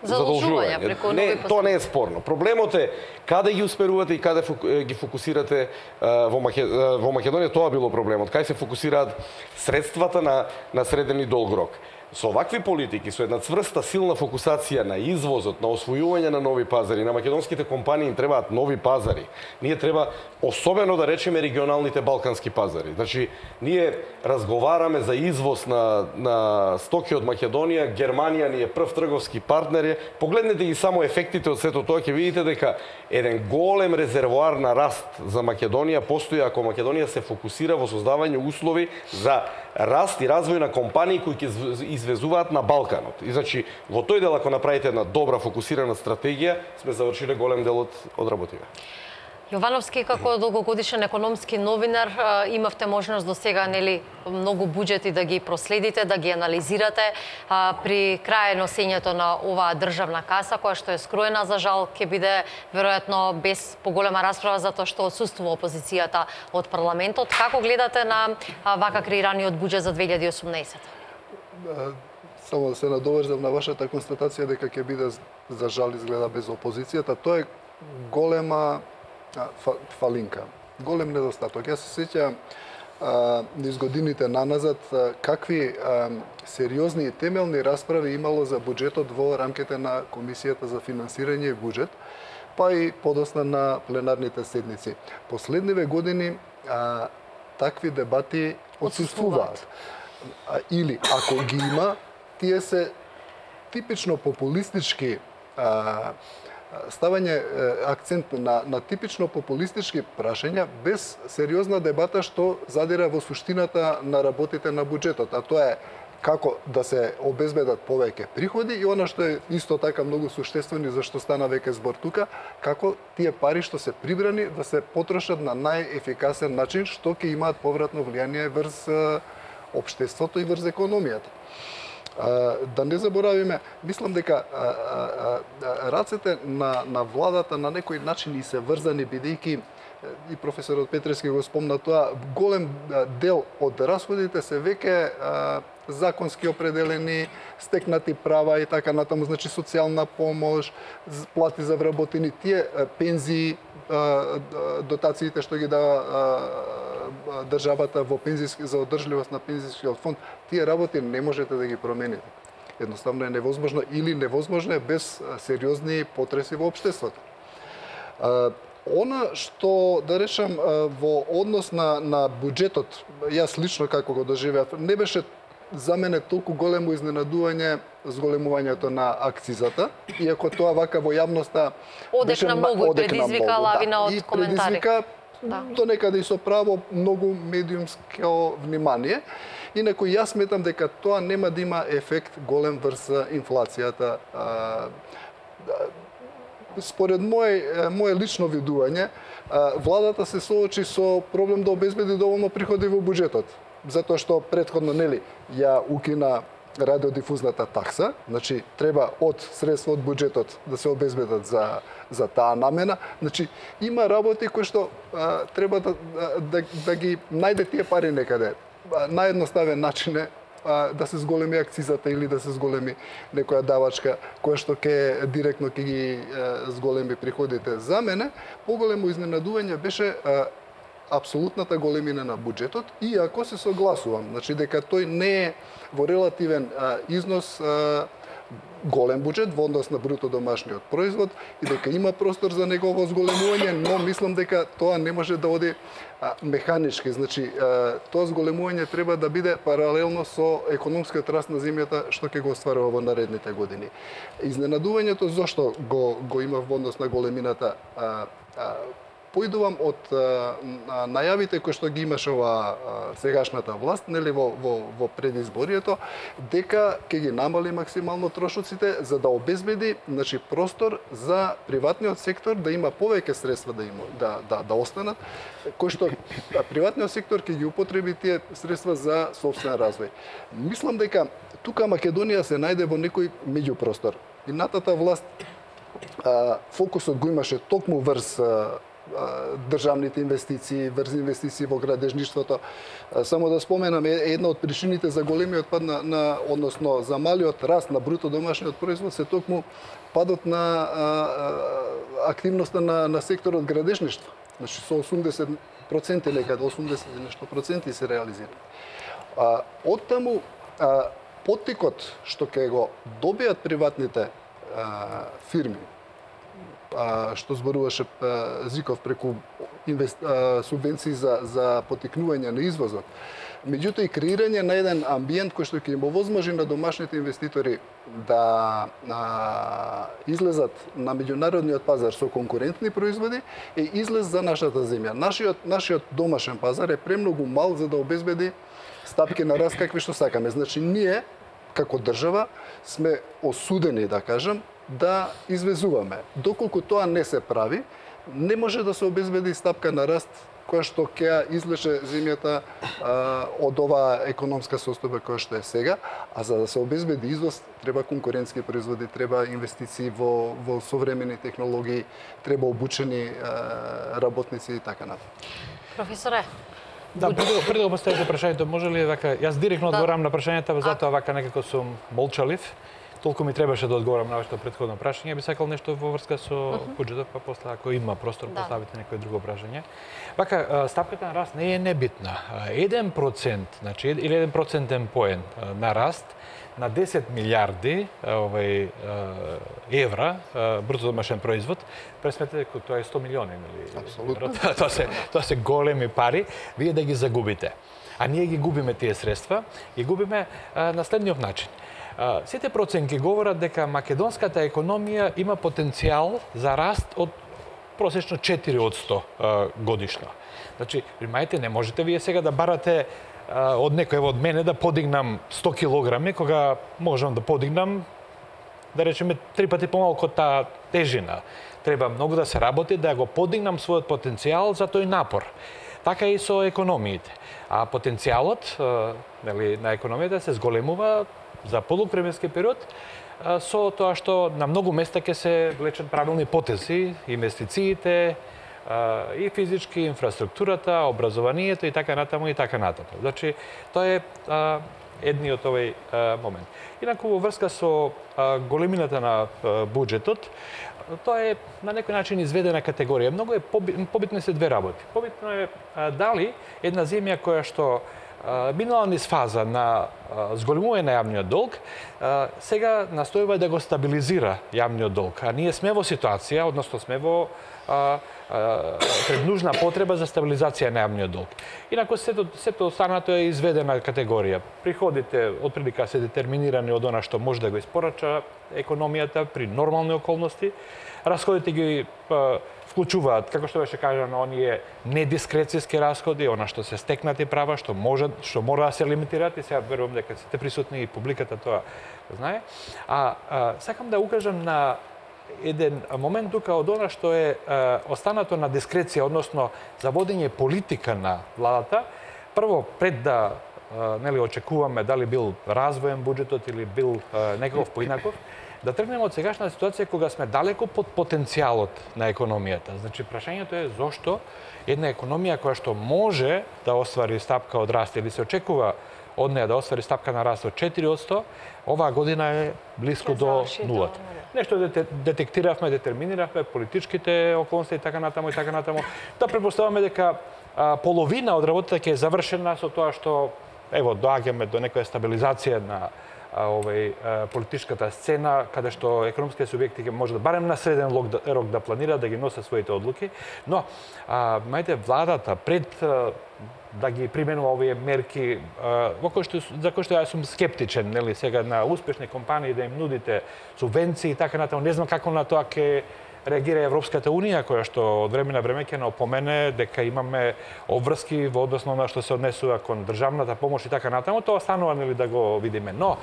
задолжување. Тоа не е спорно. Проблемот е каде ги усмерувате и каде ги фокусирате во Македонија, тоа било проблемот. Кај се фокусираат средствата на среден и долг рок. Со овакви политики, со една цврста, силна фокусација на извозот, на освојување на нови пазари, на македонските компании им требаат нови пазари. Ние треба, особено да речеме, регионалните балкански пазари. Значи, ние разговараме за извоз на стоки од Македонија, Германија ни е прв трговски партнер. Погледнете ги само ефектите од сето тоа, ќе видите дека еден голем резервоар на раст за Македонија постои ако Македонија се фокусира во создавање услови за раст и развој на компании кои ќе извезуваат на Балканот. И значи, во тој дел ако направите една добра фокусирана стратегија, сме завршиле голем дел од работите. Јовановски, како долгогодишен економски новинар, имавте можност до сега, нели, многу буџети да ги проследите, да ги анализирате. При крај носењето на оваа државна каса, која што е скроена, за жал, ќе биде веројатно без поголема расправа, затоа што отсуствува опозицијата од парламентот. Како гледате на вака креираниот буџет за 2018? Само да се надоврзам на вашата констатација дека ќе биде, за жал, изгледа без опозицијата. Тоа е голема фалинка, голем недостаток. Јас се сеќавам низ годините наназад какви сериозни и темелни расправи имало за буџетот во рамките на Комисијата за финансирање и буџет, па и подосна на пленарните седници. Последниве години такви дебати отсуствуваат. Или ако ги има, тие се типично популистички ставање акцент на типично популистички прашања без сериозна дебата што задира во суштината на работите на буџетот, а тоа е како да се обезбедат повеќе приходи и она што е исто така многу суштествено и зашто стана веќе збор тука, како тие пари што се прибрани да се потрошат на најефикасен начин што ќе имаат повратно влијание врз општеството и врз економијата. Да не заборавиме, мислам дека рацете на владата на некој начин и се врзани, бидејќи и професорот Петрески го спомна тоа, голем дел од расходите се веќе законски определени, стекнати права и така натаму, значи социјална помош, плати за вработени, тие пензии, дотациите што ги дава државата во пензиски за одржливост на пензискиот фонд, тие работи не можете да ги промените. Едноставно е невозможно или невозможно е без сериозни потреси во општеството. Она што, да речам, во однос на буџетот, јас лично како го доживеав, не беше за мене толку големо изненадување зголемувањето на акцизата, иако тоа вака во јавноста одекна многу, предизвика лавина од коментари. И предизвика до некаде и со право многу медиумско внимание. Инаку јас сметам дека тоа нема да има ефект голем врз инфлацијата. Според моje лично видување, владата се соочи со проблем да обезбеди доволно приходи во буџетот. Затоа што претходно ја укина радиодифузната такса, значи треба од средства од буџетот да се обезбедат за таа намена. Значи има работи кои што треба да ги најде тие пари некаде. Наједноставен начин е да се зголеми акцизата или да се зголеми некоја давачка која што директно ќе ги зголеми приходите. За мене поголемо изненадување беше апсолутната големина на буџетот, иако се согласувам, значи дека тој не е во релативен износ голем буџет во однос на бруто домашниот производ и дека има простор за негово зголемување, но мислам дека тоа не може да оди механички. Значи, тоа зголемување треба да биде паралелно со економскиот раст на земјата што ќе го остварува во наредните години. Изненадувањето зошто го имав во однос на големината поидувам од најавите кои што ги имаше сегашната власт, нели во предизборието, дека ќе ги намали максимално трошоците за да обезбеди, значи, простор за приватниот сектор да има повеќе средства да останат, кои што приватниот сектор ќе ги употреби тие средства за сопствен развој. Мислам дека тука Македонија се најде во некој меѓупростор. Минатата власт фокусот го имаше токму врз државните инвестиции, врз инвестиции во градежништвото. Само да споменам, една од причините за големиот пад односно за малиот раст на бруто домашниот производ се токму падот на активноста на секторот градежништво. Значи со 80% некаде 80 и нешто проценти се реализира. Оттаму поттикот што ќе го добијат приватните фирми, што зборуваше Зиков преку субвенции за поттикнување на извозот. Меѓутоа и креирање на еден амбиент кој што ќе им овозможи на домашните инвеститори да излезат на меѓународниот пазар со конкурентни производи е излез за нашата земја. Нашиот домашен пазар е премногу мал за да обезбеди стапки на раст какви што сакаме. Значи ние како држава сме осудени, да кажам, да извезуваме. Доколку тоа не се прави, не може да се обезбеди стапка на раст која што ќе излече земјата од оваа економска состојба која што е сега, а за да се обезбеди извоз треба конкурентски производи, треба инвестиции во современи технологии, треба обучени работници и така натаму. Професоре, да, пред да поставите прашањето, може ли вака, јас директно одговорам на прашањата, затоа вака некако сум молчалив. Толку ми требаше да одговорам на вашето претходно прашање, би сакал нешто во врска со буџетот, па после ако има простор поставите некој друго прашање. Вака, стапката на раст не е небитна. 1%, значи или 1% поен на раст на 10 милиарди евра бруто домашен производ, пресметете дека тоа е 100 милиони, нели? Апсолутно. Тоа се големи пари, вие да ги загубите. А ние ги губиме тие средства и губиме на следниот начин. Сите проценки говорат дека македонската економија има потенцијал за раст од просечно 4% годишно. Значи, внимајте, не можете вие сега да барате од некој од мене да подигнам 100 килограми, кога можам да подигнам, да речеме, 3 пати помалку таа тежина. Треба многу да се работи, да го подигнам својот потенцијал за тој напор. Така и со економиите. А потенцијалот на економијата се зголемува за подолг временски период со тоа што на многу места ќе се влечат правилни потези, инвестициите, и физички, инфраструктурата, образованието и така натаму и така натаму. Значи, тоа е едниот овој момент. Инаку во врска со големината на буџетот, тоа е на некој начин изведена категорија. Многу е побитни се две работи. Побитно е дали една земја која што минала низ фаза на зголемување на јавниот долг, сега настојува да го стабилизира јавниот долг. А ние сме во ситуација, односно сме во пред нужна потреба за стабилизација на јавниот долг. Инаку сето останато е изведена категорија. Приходите отприлика се детерминирани од она што може да го испорача економијата при нормални околности. Расходите ги вклучуваат, како што беше кажано, оние недискрецијски расходи, она што се стекнати права, што мора да се лимитираат, и сега верувам дека сите присутни и публиката тоа знае. Сакам да укажам на еден момент тука од она што е останато на дискреција, односно за водење политика на владата. Прво, пред да очекуваме дали бил развоен буџетот или бил некаков поинаков, да тргнеме од сегашна ситуација кога сме далеко под потенцијалот на економијата. Значи, прашањето е зошто една економија која што може да оствари стапка од раст или се очекува од неја да оствари стапка на раст од 4%, оваа година е близко до нулата. Нешто детектиравме, детерминиравме, политичките околности и така натаму и така натаму. Да предпоставаме дека половина од работата ќе е завршена со тоа што ево доаѓаме до некоја стабилизација на политичката сцена, каде што економските субјекти ќе може да барем на среден рок да планираат да ги носат своите одлуки, но владата пред да ги применува овие мерки, за кои што јас сум скептичен, нели, сега на успешни компании да им нудите субвенции и така натаму, не знам како на тоа ќе реагира Европската унија, која што од време на време ќе напомене дека имаме обврски во однос на што се однесува кон државната помош и така натаму, тоа останува, нели, да го видиме. Но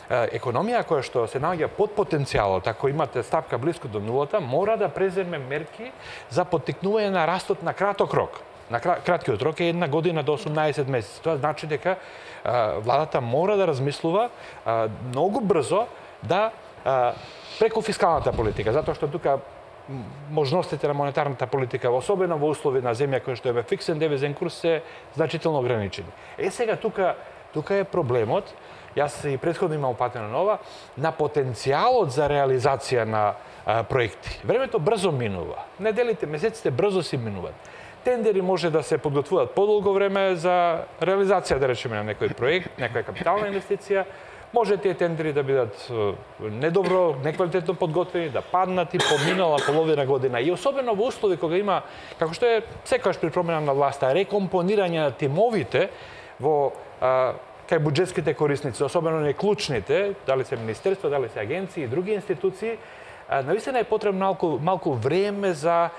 економија која што се наоѓа под потенцијалот, ако имате стапка близко до нулата, мора да преземе мерки за поттикнување на растот на краток рок. На краткиот рок е 1 година до 18 месеци. Тоа значи дека владата мора да размислува многу брзо да преку фискалната политика, затоа што тука можностите на монетарната политика, особено во услови на земја која што е фиксен девизен курс, се значително ограничени. Сега тука е проблемот, јас и претходно имам упатено на ова, на потенцијалот за реализација на проекти. Времето брзо минува. Неделите, месеците брзо си минуваат. Тендери може да се подготвуваат подолго време за реализација, да речеме, на некој проект, некоја капитална инвестиција. Може тие тендери да бидат недобро, неквалитетно подготвени, да паднат и поминала половина година. И особено во услови кога има, како што е секогаш при промена на власта, рекомпонирање на тимовите во кај буџетските корисници, особено не клучните, дали се министерства, дали се агенции и други институции, навистина е потребно малку време за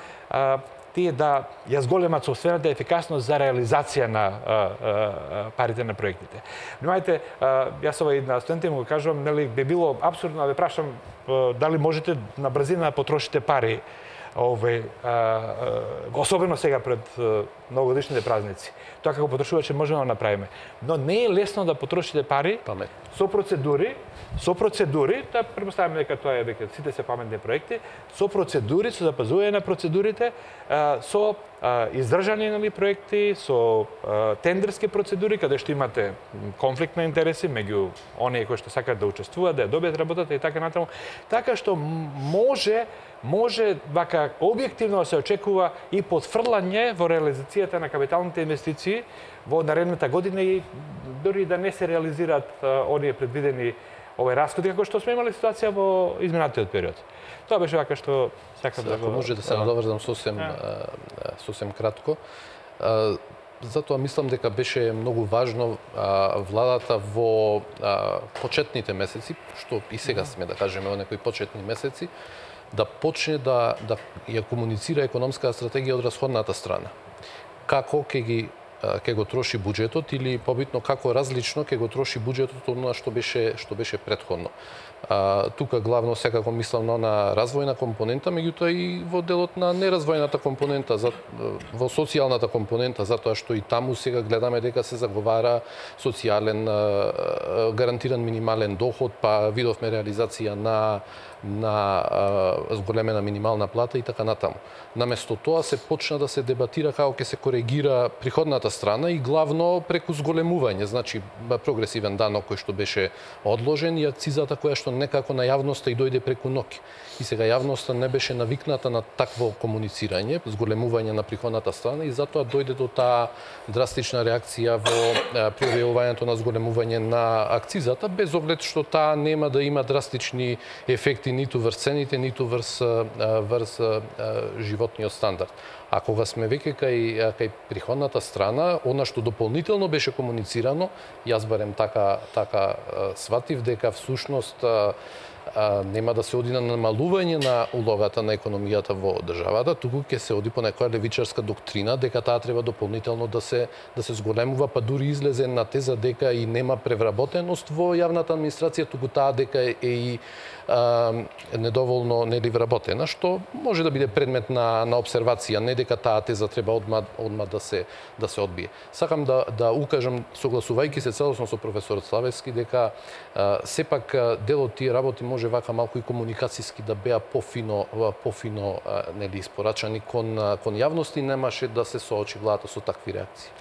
тие да ја зголемат собствената ефикасност за реализација на парите на проектите. Внимајте, јас ова и на студентите му го кажувам, нели би било апсурдно да ве прашам дали можете на брзина да потрошите пари, особено сега пред новогодишните празници. Тоа како потрошувачи можеме да направиме. Но не е лесно да потрошите пари со процедури, да предпоставиме дека тоа е веќе сите се паметни проекти, со процедури, со запазување на процедурите, со издржани проекти, со тендерски процедури, каде што имате конфликт на интереси меѓу оние кои што сакаат да учествуваат, да ја добијат работата и така натаму, така што може вака објективно да се очекува и потфрлање во реализацијата на капиталните инвестиции во наредната година и дори да не се реализираат оние предвидени расходи, како што сме имали ситуација во изминатиот период. Тоа беше вака што сакам да го... Може да се надоврзам сосем кратко. Затоа мислам дека беше многу важно владата во почетните месеци, што и сега сме, да кажеме, во некои почетни месеци, да почне да ја комуницира економската стратегија од расходната страна. Како ќе ги ќе го троши буџетот или побитно како различно ќе го троши буџетот од она што беше претходно. Тука главно секако мислам на развојна компонента, меѓутоа и во делот на неразвојната компонента, во социјалната компонента, затоа што и таму сега гледаме дека се заговара социјален гарантиран минимален доход, па видовме реализација на зголемена минимална плата и така натаму. Наместо тоа се почна да се дебатира како ќе се коригира приходната страна и главно преку зголемување, значи прогресивен данок кој што беше одложен и акцизата која што некако на јавноста и дојде преку ноќ. И сега јавноста не беше навикната на такво комуницирање, зголемување на приходната страна и затоа дојде до таа драстична реакција во пријавувањето на зголемување на акцизата, без оглед што таа нема да има драстични ефекти ниту врз цените, ниту врз животниот стандард. А кога сме веќе кај приходната страна, она што дополнително беше комуницирано, јас барем така сватив дека всушност нема да се оди на намалување на улогата на економијата во државата, туку ќе се оди по некоја левичарска доктрина дека таа треба дополнително да се зголемува, па дури излезе на теза дека и нема превработеност во јавната администрација, туку таа дека е и недоволно вработена, што може да биде предмет на обсервација, не дека таа теза треба одма да се одбие. Сакам да укажам, согласувајќи се целосно со професорот Славевски, дека сепак дел од тие работи може вака малку и комуникацијски да беа пофино испорачани кон јавност и немаше да се соочи владата со такви реакции.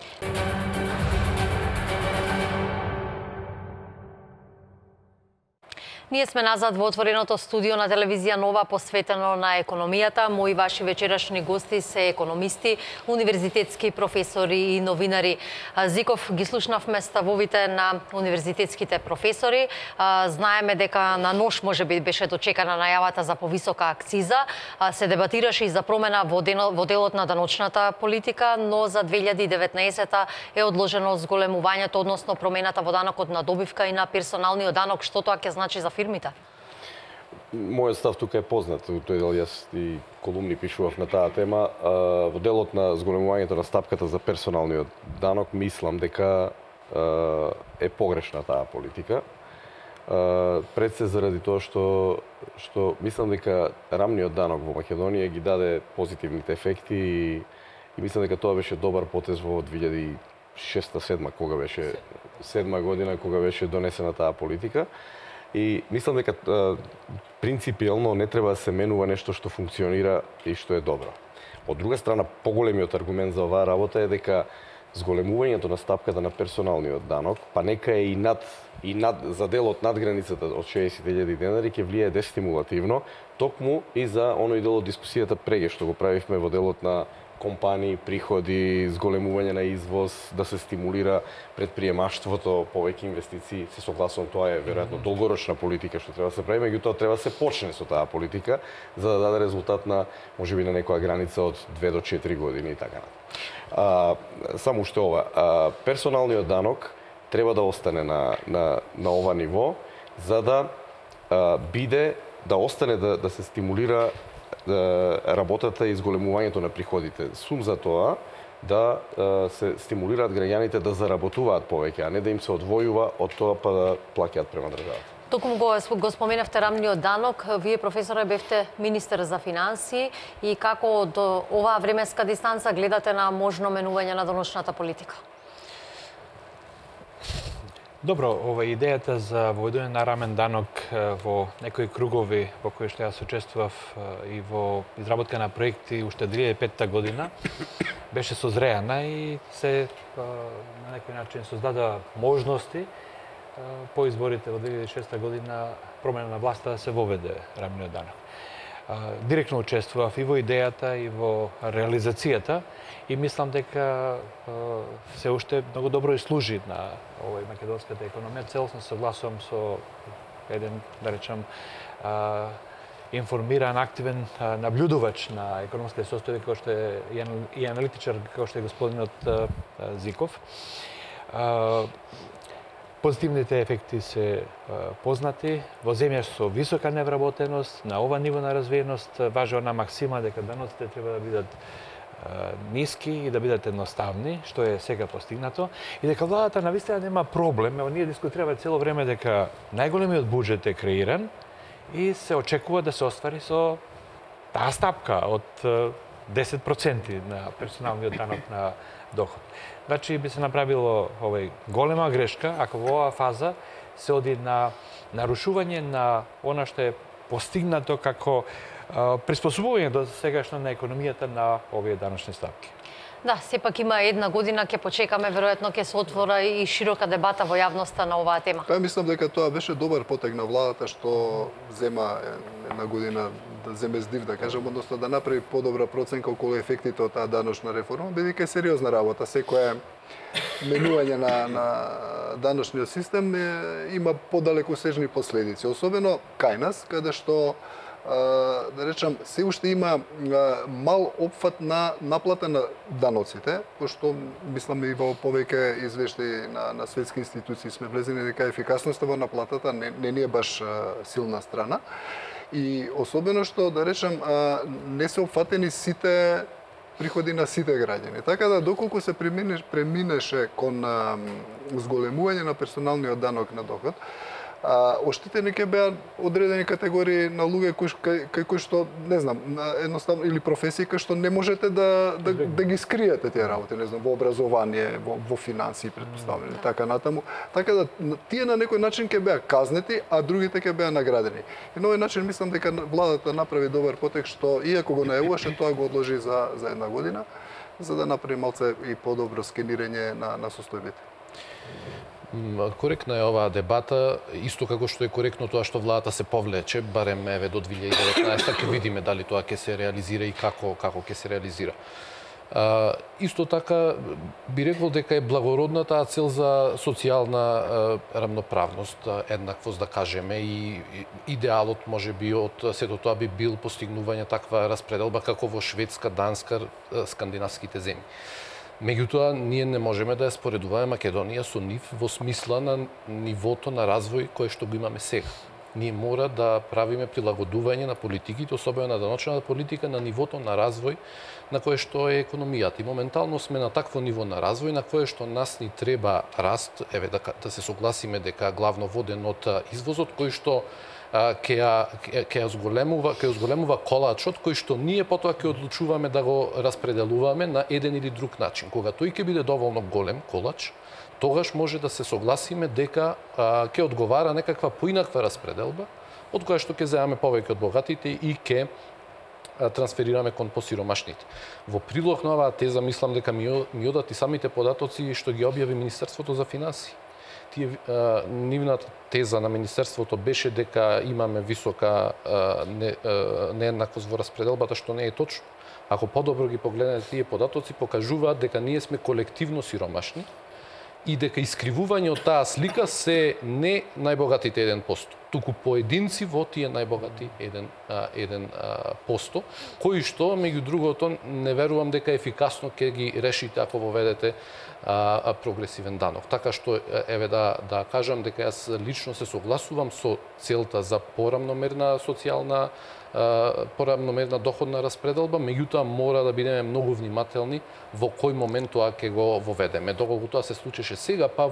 Ние сме назад во отвореното студио на телевизија Нова, посветено на економијата. Мои ваши вечерашни гости се економисти, универзитетски професори и новинари. Зиков ги слушнавме ставовите на универзитетските професори. Знаеме дека на нош можеби беше дочекана најавата за повисока акциза. Се дебатираше и за промена во делот на даночната политика, но за 2019 е одложено зголемувањето, односно промената во данокот на добивка и на персоналниот данок. Што тоа ќе значи за фирмите? Мојот став тука е познат. Тој дел јас и колумни пишував на таа тема. Во делот на зголемувањето на стапката за персоналниот данок, мислам дека е погрешна таа политика. Пред се заради тоа што мислам дека рамниот данок во Македонија ги даде позитивните ефекти и мислам дека тоа беше добар потез во 2006-2007 кога беше 7 година кога беше донесена таа политика. И мислам дека принципиелно не треба да се менува нешто што функционира и што е добро. Од друга страна, поголемиот аргумент за оваа работа е дека зголемувањето на стапката на персоналниот данок, па нека е и над за делот над границата од 60.000 денари ќе влие дестимулативно, токму и за оној дел од дискусијата преге што го правивме во делот на компании, приходи, зголемување на извоз, да се стимулира предприемаштвото, повеќе инвестиции. Се согласувам, тоа е веројатно долгорочна политика што треба да се прави, меѓутоа треба да се почне со таа политика за да даде резултат на можеби на некоја граница од 2 до 4 години и така натаму. Само уште ова, персоналниот данок треба да остане на ова ниво за да биде да остане да се стимулира работата и зголемувањето на приходите. Сум за тоа да се стимулираат граѓаните да заработуваат повеќе, а не да им се одвојува од тоа па да плаќаат према државата. Токму го споменавте рамниот данок, вие професоре бевте министер за финансии и како од оваа временска дистанца гледате на можно менување на даночната политика? Добро, идејата за воведување на рамен данок во некои кругови во кои што јас учествував и во изработка на проекти уште 2005 година беше созреана и се на некој начин создадува можности по изборите во 2006 година промена на власта да се воведе рамниот данок. Директно учествував и во идејата и во реализацијата и мислам дека се уште многу добро и служи на овој македонската економија. Целосно се согласувам со еден, да речам, информиран, активен наблюдувач на економските состојби кој што е и аналитичар кој што е господинот Зиков. Позитивните ефекти се познати. Во земја со висока невработеност, на ова ниво на развиеност, важи она максима дека даноците треба да бидат ниски и да бидат едноставни, што е сега постигнато, и дека владата навистина нема проблем. Ево, ние дискутираме цело време дека најголемиот буџет е креиран и се очекува да се оствари со таа стапка од 10% на персоналниот данок на доход. Значи би се направило голема грешка ако во оваа фаза се оди на нарушување на она што е постигнато како приспособување до сегашно на економијата на овие даночни ставки. Да, сепак има една година, ќе почекаме, веројатно ќе се отвора и широка дебата во јавноста на оваа тема. Па мислам дека тоа беше добар потег на владата што зема една година да земе здив, да кажам, односно да направи подобра проценка околу ефектите од таа даночна реформа, бидејќи е сериозна работа. Секое менување на даночниот систем има подалекосежни последици, особено кај нас, каде што да речам, се уште има мал опфат на наплата на даноците, пошто мислам и во повеќе извештаи на светски институции сме влезени дека ефикасноста во наплатата не ни е баш силна страна. И особено што, да речам, не се опфатени сите приходи на сите граѓани. Така да, доколку се преминеше кон зголемување на персоналниот данок на доход, оштетени ќе беа одредени категории на луѓе кај кои што, не знам, едноставно, или професии кај што не можете да ги скриете тие работи, не знам, во образование, во финансии, претпоставени, така натаму. Така да, тие на некој начин ќе беа казнети, а другите ќе беа наградени. И на овој начин мислам дека владата направи добар потек што, иако го најавуваше, тоа го одложи за една година, за да направи малце и подобро скенирање на состојбите. Коректна е оваа дебата, исто како што е коректно тоа што владата се повлече, барем еве до 2019, ќе видиме дали тоа ќе се реализира и како ќе се реализира. Исто така би рекол дека е благородна таа цел за социјална рамноправност, еднаквост да кажеме, и идеалот можеби од сето тоа би бил постигнување таква распределба како во Шведска, Данска, скандинавските земји. Меѓутоа, ние не можеме да ја споредуваме Македонија со нив во смисла на нивото на развој кое што го имаме сега. Ние мора да правиме прилагодување на политиките, особено на даночната политика, на нивото на развој на кое што е економијата. И моментално сме на такво ниво на развој на кое што нас ни треба раст, еве да се согласиме дека главно воден од извозот, кој што ќе зголемува колачот, кој што ние потоа ќе одлучуваме да го распределуваме на еден или друг начин. Кога тој ќе биде доволно голем колач, тогаш може да се согласиме дека ќе одговара некаква поинаква распределба, од која што ќе земаме повеќе од богатите и ќе трансферираме кон посиромашните. Во прилог на оваа теза мислам дека ми одат и самите податоци што ги објави Министерството за финансии. Нивната теза на Министерството беше дека имаме висока нееднаквост во распределбата, што не е точно. Ако подобро ги погледнете тие податоци, покажуваат дека ние сме колективно сиромашни и дека искривување од таа слика се не најбогатите 1%, туку поединци во тие најбогати 1%, кои што, меѓу другото, не верувам дека ефикасно ќе ги решите ако воведете прогресивен данок. Така што, еве да кажам дека јас лично се согласувам со целта за порамномерна социјална, порамномерна доходна распределба, меѓутоа мора да бидеме многу внимателни во кој момент тоа ќе го воведеме. Доколку тоа се случеше сега, па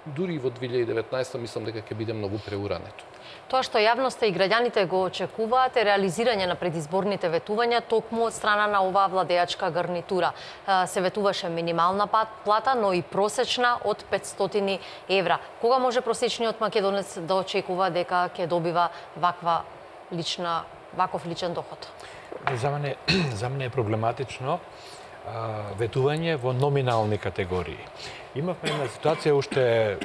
дури во 2019 мислам дека ќе биде многу преурането. Тоа што јавноста и граѓаните го очекуваат е реализирање на предизборните ветувања токму од страна на оваа владеачка гарнитура. Се ветуваше минимална плата, но и просечна од 500 евра. Кога може просечниот македонец да очекува дека ќе добива ваков личен доход? За мене е проблематично ветување во номинални категории. Имавме една ситуација уште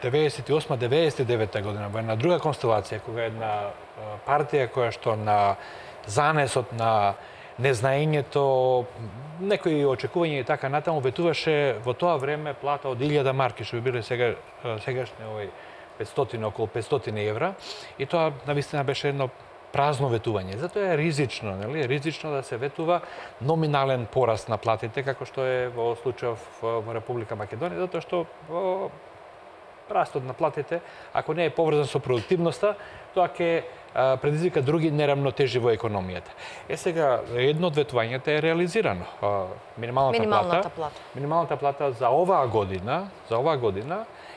98-99 година, во една друга констелација, кога една партија која што на занесот на незнаењето, некои очекувања и така натаму, ветуваше во тоа време плата од 1000 марки, што би биле сегашни 500, околу 500 евра, и тоа навистина беше едно празно ветување. Затоа е ризично, нели? Ризично да се ветува номинален пораст на платите, како што е во случајов во Република Македонија, затоа што растот на платите, ако не е поврзан со продуктивноста, тоа ќе предизвика други неравнотежи во економијата. Сега, едно од ветувањата е реализирано. Минималната плата за оваа година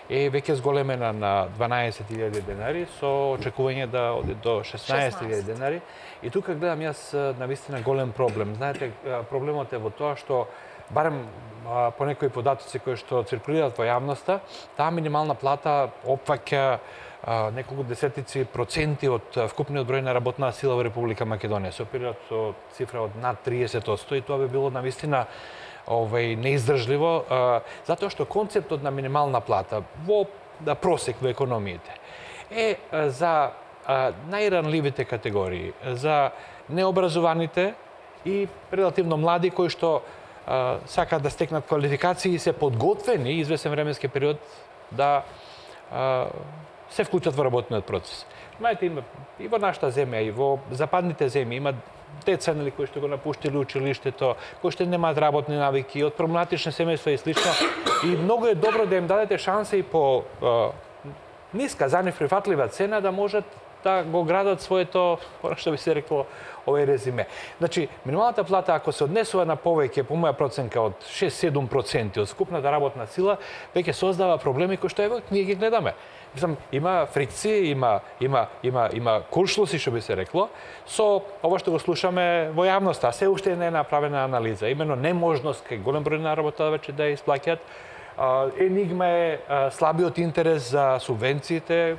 е веќе зголемена на 12.000 денари со очекување да оди до 16.000 денари. И тука гледам јас навистина голем проблем. Знаете, проблемот е во тоа што барем по некои податоци кои што циркулираат во јавноста, таа минимална плата опфаќа неколку десетици проценти од вкупниот број на работна сила во Република Македонија. Се оперира со цифра од над 30% и тоа би било навистина неиздржливо, затоа што концептот на минимална плата во просек во економиите е за најранливите категории, за необразованите и релативно млади кои што сакаат да стекнат квалификации и се подготвени известен временски период да се вклучат во работниот процес. Знаете, и во нашата земја, и во западните земји има деца кои што го напуштили училиштето, кои што немаат работни навики, од проблематични семејства и слично. И многу е добро да им дадете шанса и по ниска, за нив прифатлива цена да можат да го градат своето, што би се рекло, овој резиме. Значи, минималната плата, ако се однесува на повеќе, по моја проценка, од 6-7% од скупната работна сила, веќе создава проблеми кои што ево ние ги гледаме. Мислам, има фрикција, има куршлуси, што би се рекло, со ово што го слушаме во јавноста, а се уште не е направена анализа. Имено неможност кај голем број на работодавачи да исплаќаат. Енигма е слабиот интерес за субвенциите.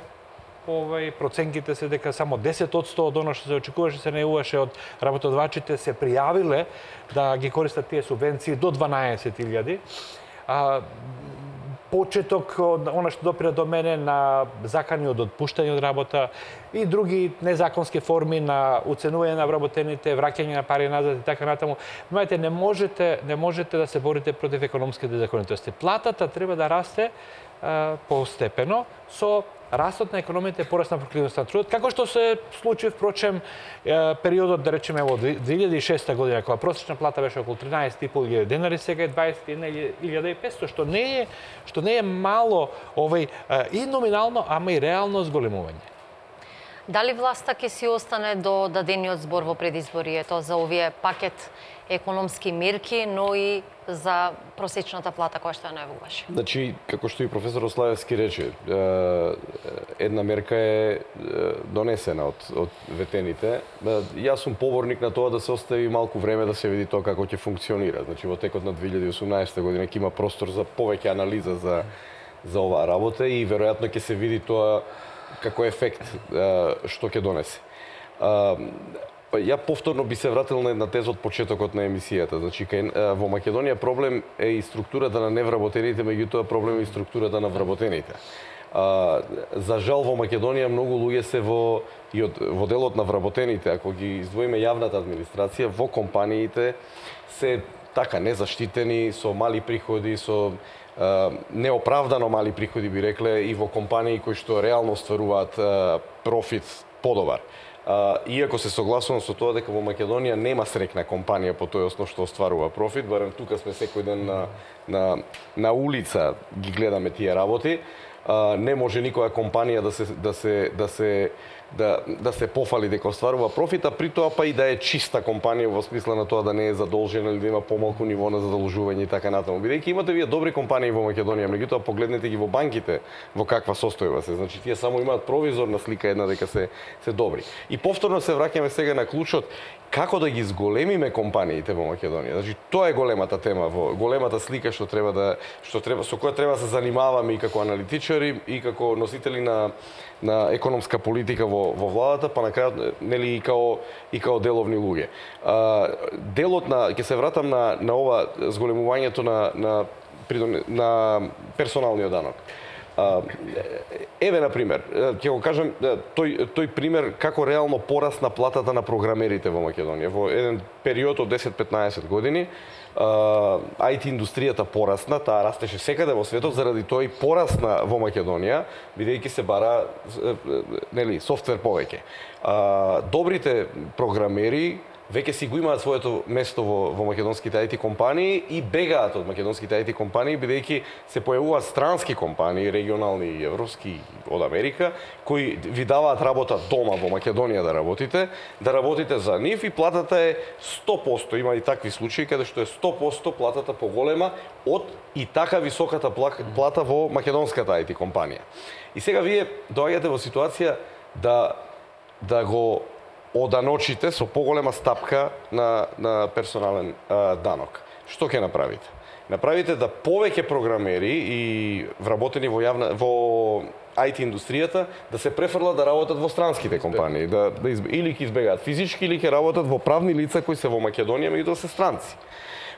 Проценките се дека само 10% од оно што се очекуваше, се најуваше од работодавачите се пријавиле да ги користат тие субвенции до 12.000. Почеток од она што допира до мене на закани од отпуштање од работа и други незаконски форми на уценување на вработените, враќање на пари назад и така натаму. Знаете, не можете да се борите против економските законитости. Платата треба да расте постепено со растот на економијата и пораст на продуктивноста на трудот, како што се случи впрочем периодот, да речеме, во 2006 година, кога просечна плата беше околу 13.500 денари, сега е 21.500, што не е мало и номинално, ама и реално зголемување. Дали власта ќе си остане до дадениот збор во предизборието за овие пакет економски мерки, но и за просечната плата која што ја најавуваше? Значи, како што и професор Ославевски рече, една мерка е донесена од ветените. Јас сум поборник на тоа да се остави малку време да се види тоа како ќе функционира. Значи, во текот на 2018 година ќе има простор за повеќе анализа за оваа работа и веројатно ќе се види тоа како ефект што ќе донесе. Ја повторно би се вратил на една теза од почетокот на емисијата. Значи, во Македонија проблем е и структурата на невработените, меѓутоа проблем е и структурата на вработените. За жал во Македонија многу луѓе се во делот на вработените, ако ги издвоиме јавната администрација, во компаниите се така незаштитени, со мали приходи, со неоправдано мали приходи би рекле, и во компании кои што реално остваруваат профит подобар. Иако се согласувам со тоа дека во Македонија нема срекна компанија по тој основ што остварува профит, барем тука сме секој ден на улица ги гледаме тие работи, не може никоја компанија да се пофали дека остварува профит, а при тоа па и да е чиста компанија во смисла на тоа да не е задолжена или да има помалку ниво на задолжување и така натаму. Бидејќи имате вие добри компании во Македонија, меѓутоа погледнете ги во банките во каква состојба се. Значи тие само имаат провизорна слика една дека се добри. И повторно се враќаме сега на клучот како да ги зголемиме компаниите во Македонија. Значи тоа е големата тема, големата слика со која треба да се занимаваме и како аналитичари и како носители на економска политика во владата, па на крајот нели и као деловни луѓе. Делот ќе се вратам на ова зголемувањето на персоналниот данок. Еве, на пример, ќе го кажам тој пример како реално порасна платата на програмерите во Македонија. Во еден период од 10-15 години, IT индустријата порасна, таа растеше секаде во светот, заради тоа и порасна во Македонија, бидејќи се бара софтвер повеќе. Добрите програмери веќе си го имаат своето место во македонските IT компании и бегаат од македонските IT компании, бидејќи се појавуваат странски компании, регионални и европски од Америка, кои ви даваат работа дома во Македонија да работите за нив и платата е 100%, има и такви случаи каде што е 100% платата поголема од и така високата плата во македонската IT компанија. И сега вие доаѓате во ситуација да го оданочите со поголема стапка на персонален данок. Што ќе направите? Направите да повеќе програмери и вработени во IT индустријата да се префрлат да работат во странските компании, или ќе избегаат физички или ќе работат во правни лица кои се во Македонија, меѓутоа се странци.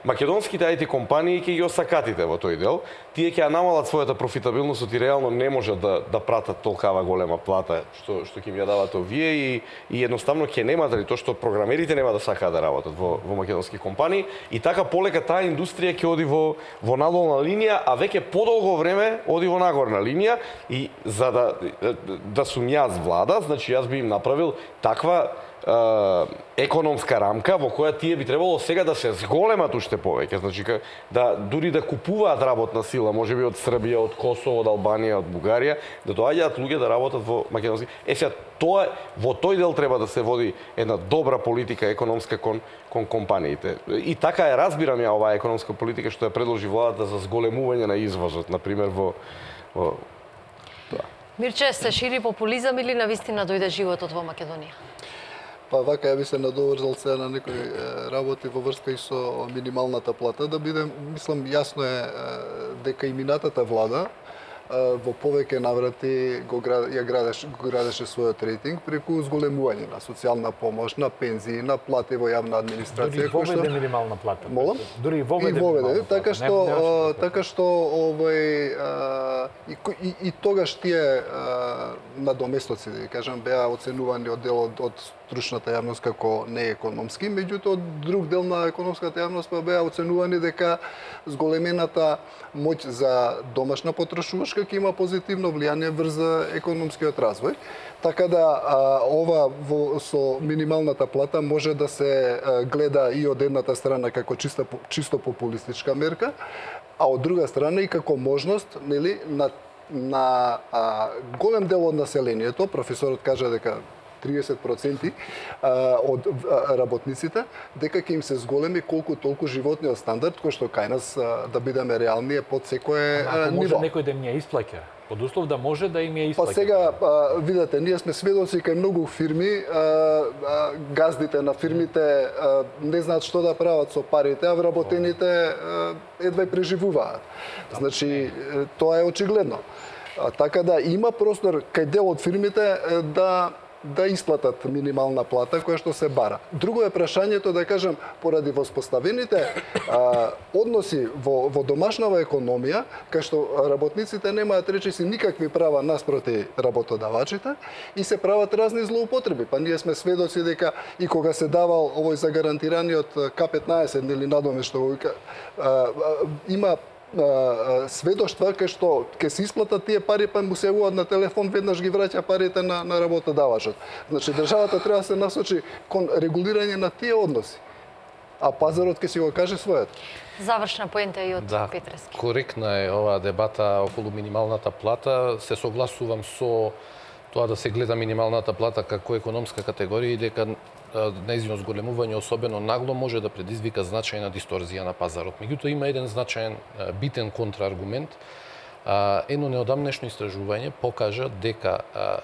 Македонските IT компании ќе ги осакатите во тој дел, тие ќе намалат својата профитабилност и реално не можат да пратат толкава голема плата што ќе им ја давате овие и едноставно ќе нема дали тоа што програмерите нема да сакаат да работат во македонски компании и така полека таа индустрија ќе оди во надолна линија, а веќе подолго време оди во нагорна линија и за да сум јас влада, значи јас би им направил таква економска рамка во која тие би требало сега да се зголемат уште повеќе, значи дури да купуваат работна сила, можеби од Србија, од Косово, од Албанија, од Бугарија, да доаѓаат луѓе да работат во македонски. Сега тоа во тој дел треба да се води една добра политика економска кон компаниите. И така е разбирам ја оваа економска политика што ја предложи владата за зголемување на извозот, на пример во тоа. Мирче, се шири популизам или навистина дојде животот во Македонија? Па вака ја би се надоврзал сега на некои работи во врска и со минималната плата, да биде, мислам, јасно е дека и минатата влада во повеќе наврати го градеше својот рейтинг преку зголемување на социјална помош, на пензии, на плати во јавна администрација. Дури воведе минимална плата. Молам? Дури воведе така што и тогаш тие надоместоци, да кажам, беа оценувани од делот од стручната јавност како неекономски, меѓутоа од друг дел на економската јавност беа оценувани дека зголемената моќ за домашна потрошувачка ќе има позитивно влијание врз економскиот развој. Така да ова со минималната плата може да се гледа и од едната страна како чисто популистичка мерка, а од друга страна и како можност, нели, на голем дел од населението, професорот кажа дека 30% од работниците, дека ќе им се зголеми колку толку животниот стандард, кој што кај нас, да бидеме реални, е под секое ниво. Може некој да им ја исплаќа, под услов да може да им ја исплаќа. Па сега, видете, ние сме сведоци кај многу фирми, газдите на фирмите не знаат што да прават со парите, а вработените едва преживуваат. Значи, тоа е очигледно. Така да има простор кај дел од фирмите да исплатат минимална плата која што се бара. Друго е прашањето, да кажам, поради воспоставените односи во домашнава економија, кај што работниците немаат речиси никакви права наспроти работодавачите и се прават разни злоупотреби. Па ние сме сведоци дека и кога се давал овој за гарантираниот К15 или надоме што го вика, има сведоштва кај што ќе се исплатат тие пари, па му се јавуваат на телефон, веднаш ги враќа парите на работодавачот. Значи државата треба да се насочи кон регулирање на тие односи, а пазарот ќе си го каже својот. Завршна поента и од Петрески. Коректна е оваа дебата околу минималната плата. Се согласувам со тоа да се гледа минималната плата како економска категорија и дека нејзино зголемување, особено нагло, може да предизвика значајна дисторзија на пазарот. Меѓутоа има еден значаен битен контрааргумент. Едно неодамнешно истражување покажа дека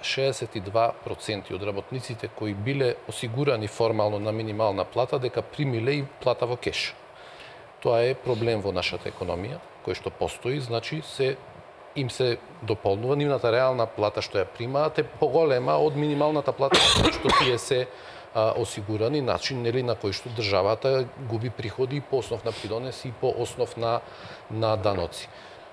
62% од работниците кои биле осигурани формално на минимална плата, дека примиле и плата во кеш. Тоа е проблем во нашата економија, кој што постои, значи им се дополнува нивната реална плата што ја примаат е поголема од минималната плата што тие се осигурани, начин нели на кој што државата губи приходи по основ на придонес и по основ на даноци.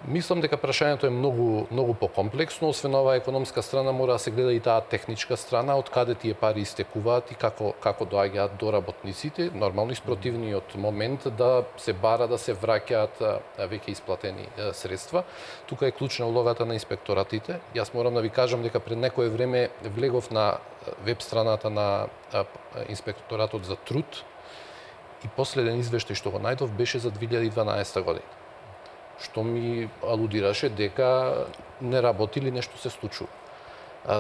Мислам дека прашањето е многу покомплексно. Освен ова економска страна мора да се гледа и таа техничка страна, од каде тие пари истекуваат и како доаѓаат до работниците. Нормално испротивниот момент да се бара да се враќаат веќе исплатени средства. Тука е клучна улогата на инспекторатите. Јас морам да ви кажам дека пред некое време влегов на веб страната на Инспекторатот за труд и последен извештај што го најдов беше за 2012 година. Што ми алудираше дека не работи или нешто се случува.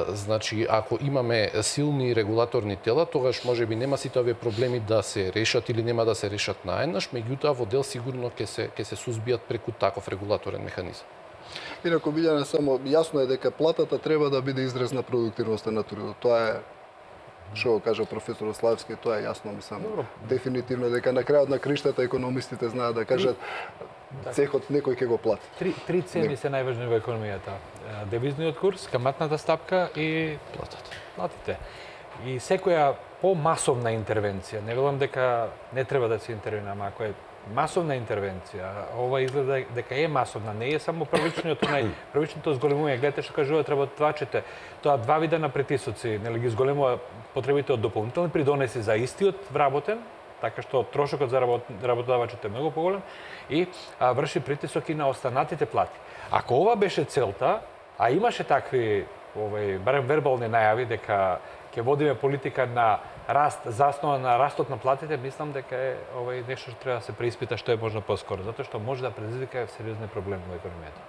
Значи, ако имаме силни регулаторни тела, тогаш можеби нема сите овие проблеми да се решат или нема да се решат наеднаш, меѓутоа во дел сигурно ќе се сузбијат преку таков регулаторен механизам. Инаку, Билјане, само јасно е дека платата треба да биде израз на продуктивноста на трудот. Тоа е што го кажа професор Славски, тоа е јасно, мислам. Дефинитивно дека на крајот на криштата економистите знаат да кажат цехот некој ќе го плати. Три цени се најважни во економијата. Девизниот курс, каматната стапка и платите. И секоја помасовна интервенција, не велам дека не треба да се интервенира, ама ако е масовна интервенција, ова изгледа дека е масовна, не е само првичното зголемување. Гледате што кажува работодавачите, тоа два вида на притисоци, нели ги зголемува потребите од дополнителни придонеси за истиот вработен, така што трошокот за работодавачите е многу поголем и врши притисок и на останатите плати. Ако ова беше целта, а имаше такви барем вербални најави дека ќе водиме политика на раст заснова на растот на платите, мислам дека е нешто што треба да се преиспита што е можно поскоро, затоа што може да предизвика сериозни проблеми во економијата.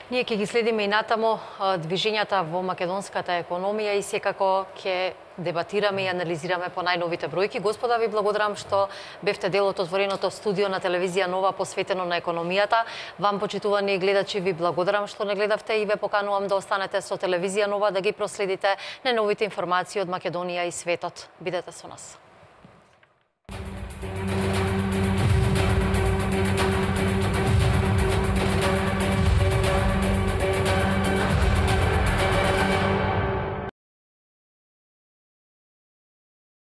Ние ќе ги следиме и натамо движењата во македонската економија и секако ќе дебатираме и анализираме по најновите бројки. Господа, ви благодарам што бевте дел од отвореното студио на телевизија Нова посветено на економијата. Вам, почитувани гледачи, ви благодарам што не гледавте и ве поканувам да останете со телевизија Нова да ги проследите најновите информации од Македонија и светот. Бидете со нас.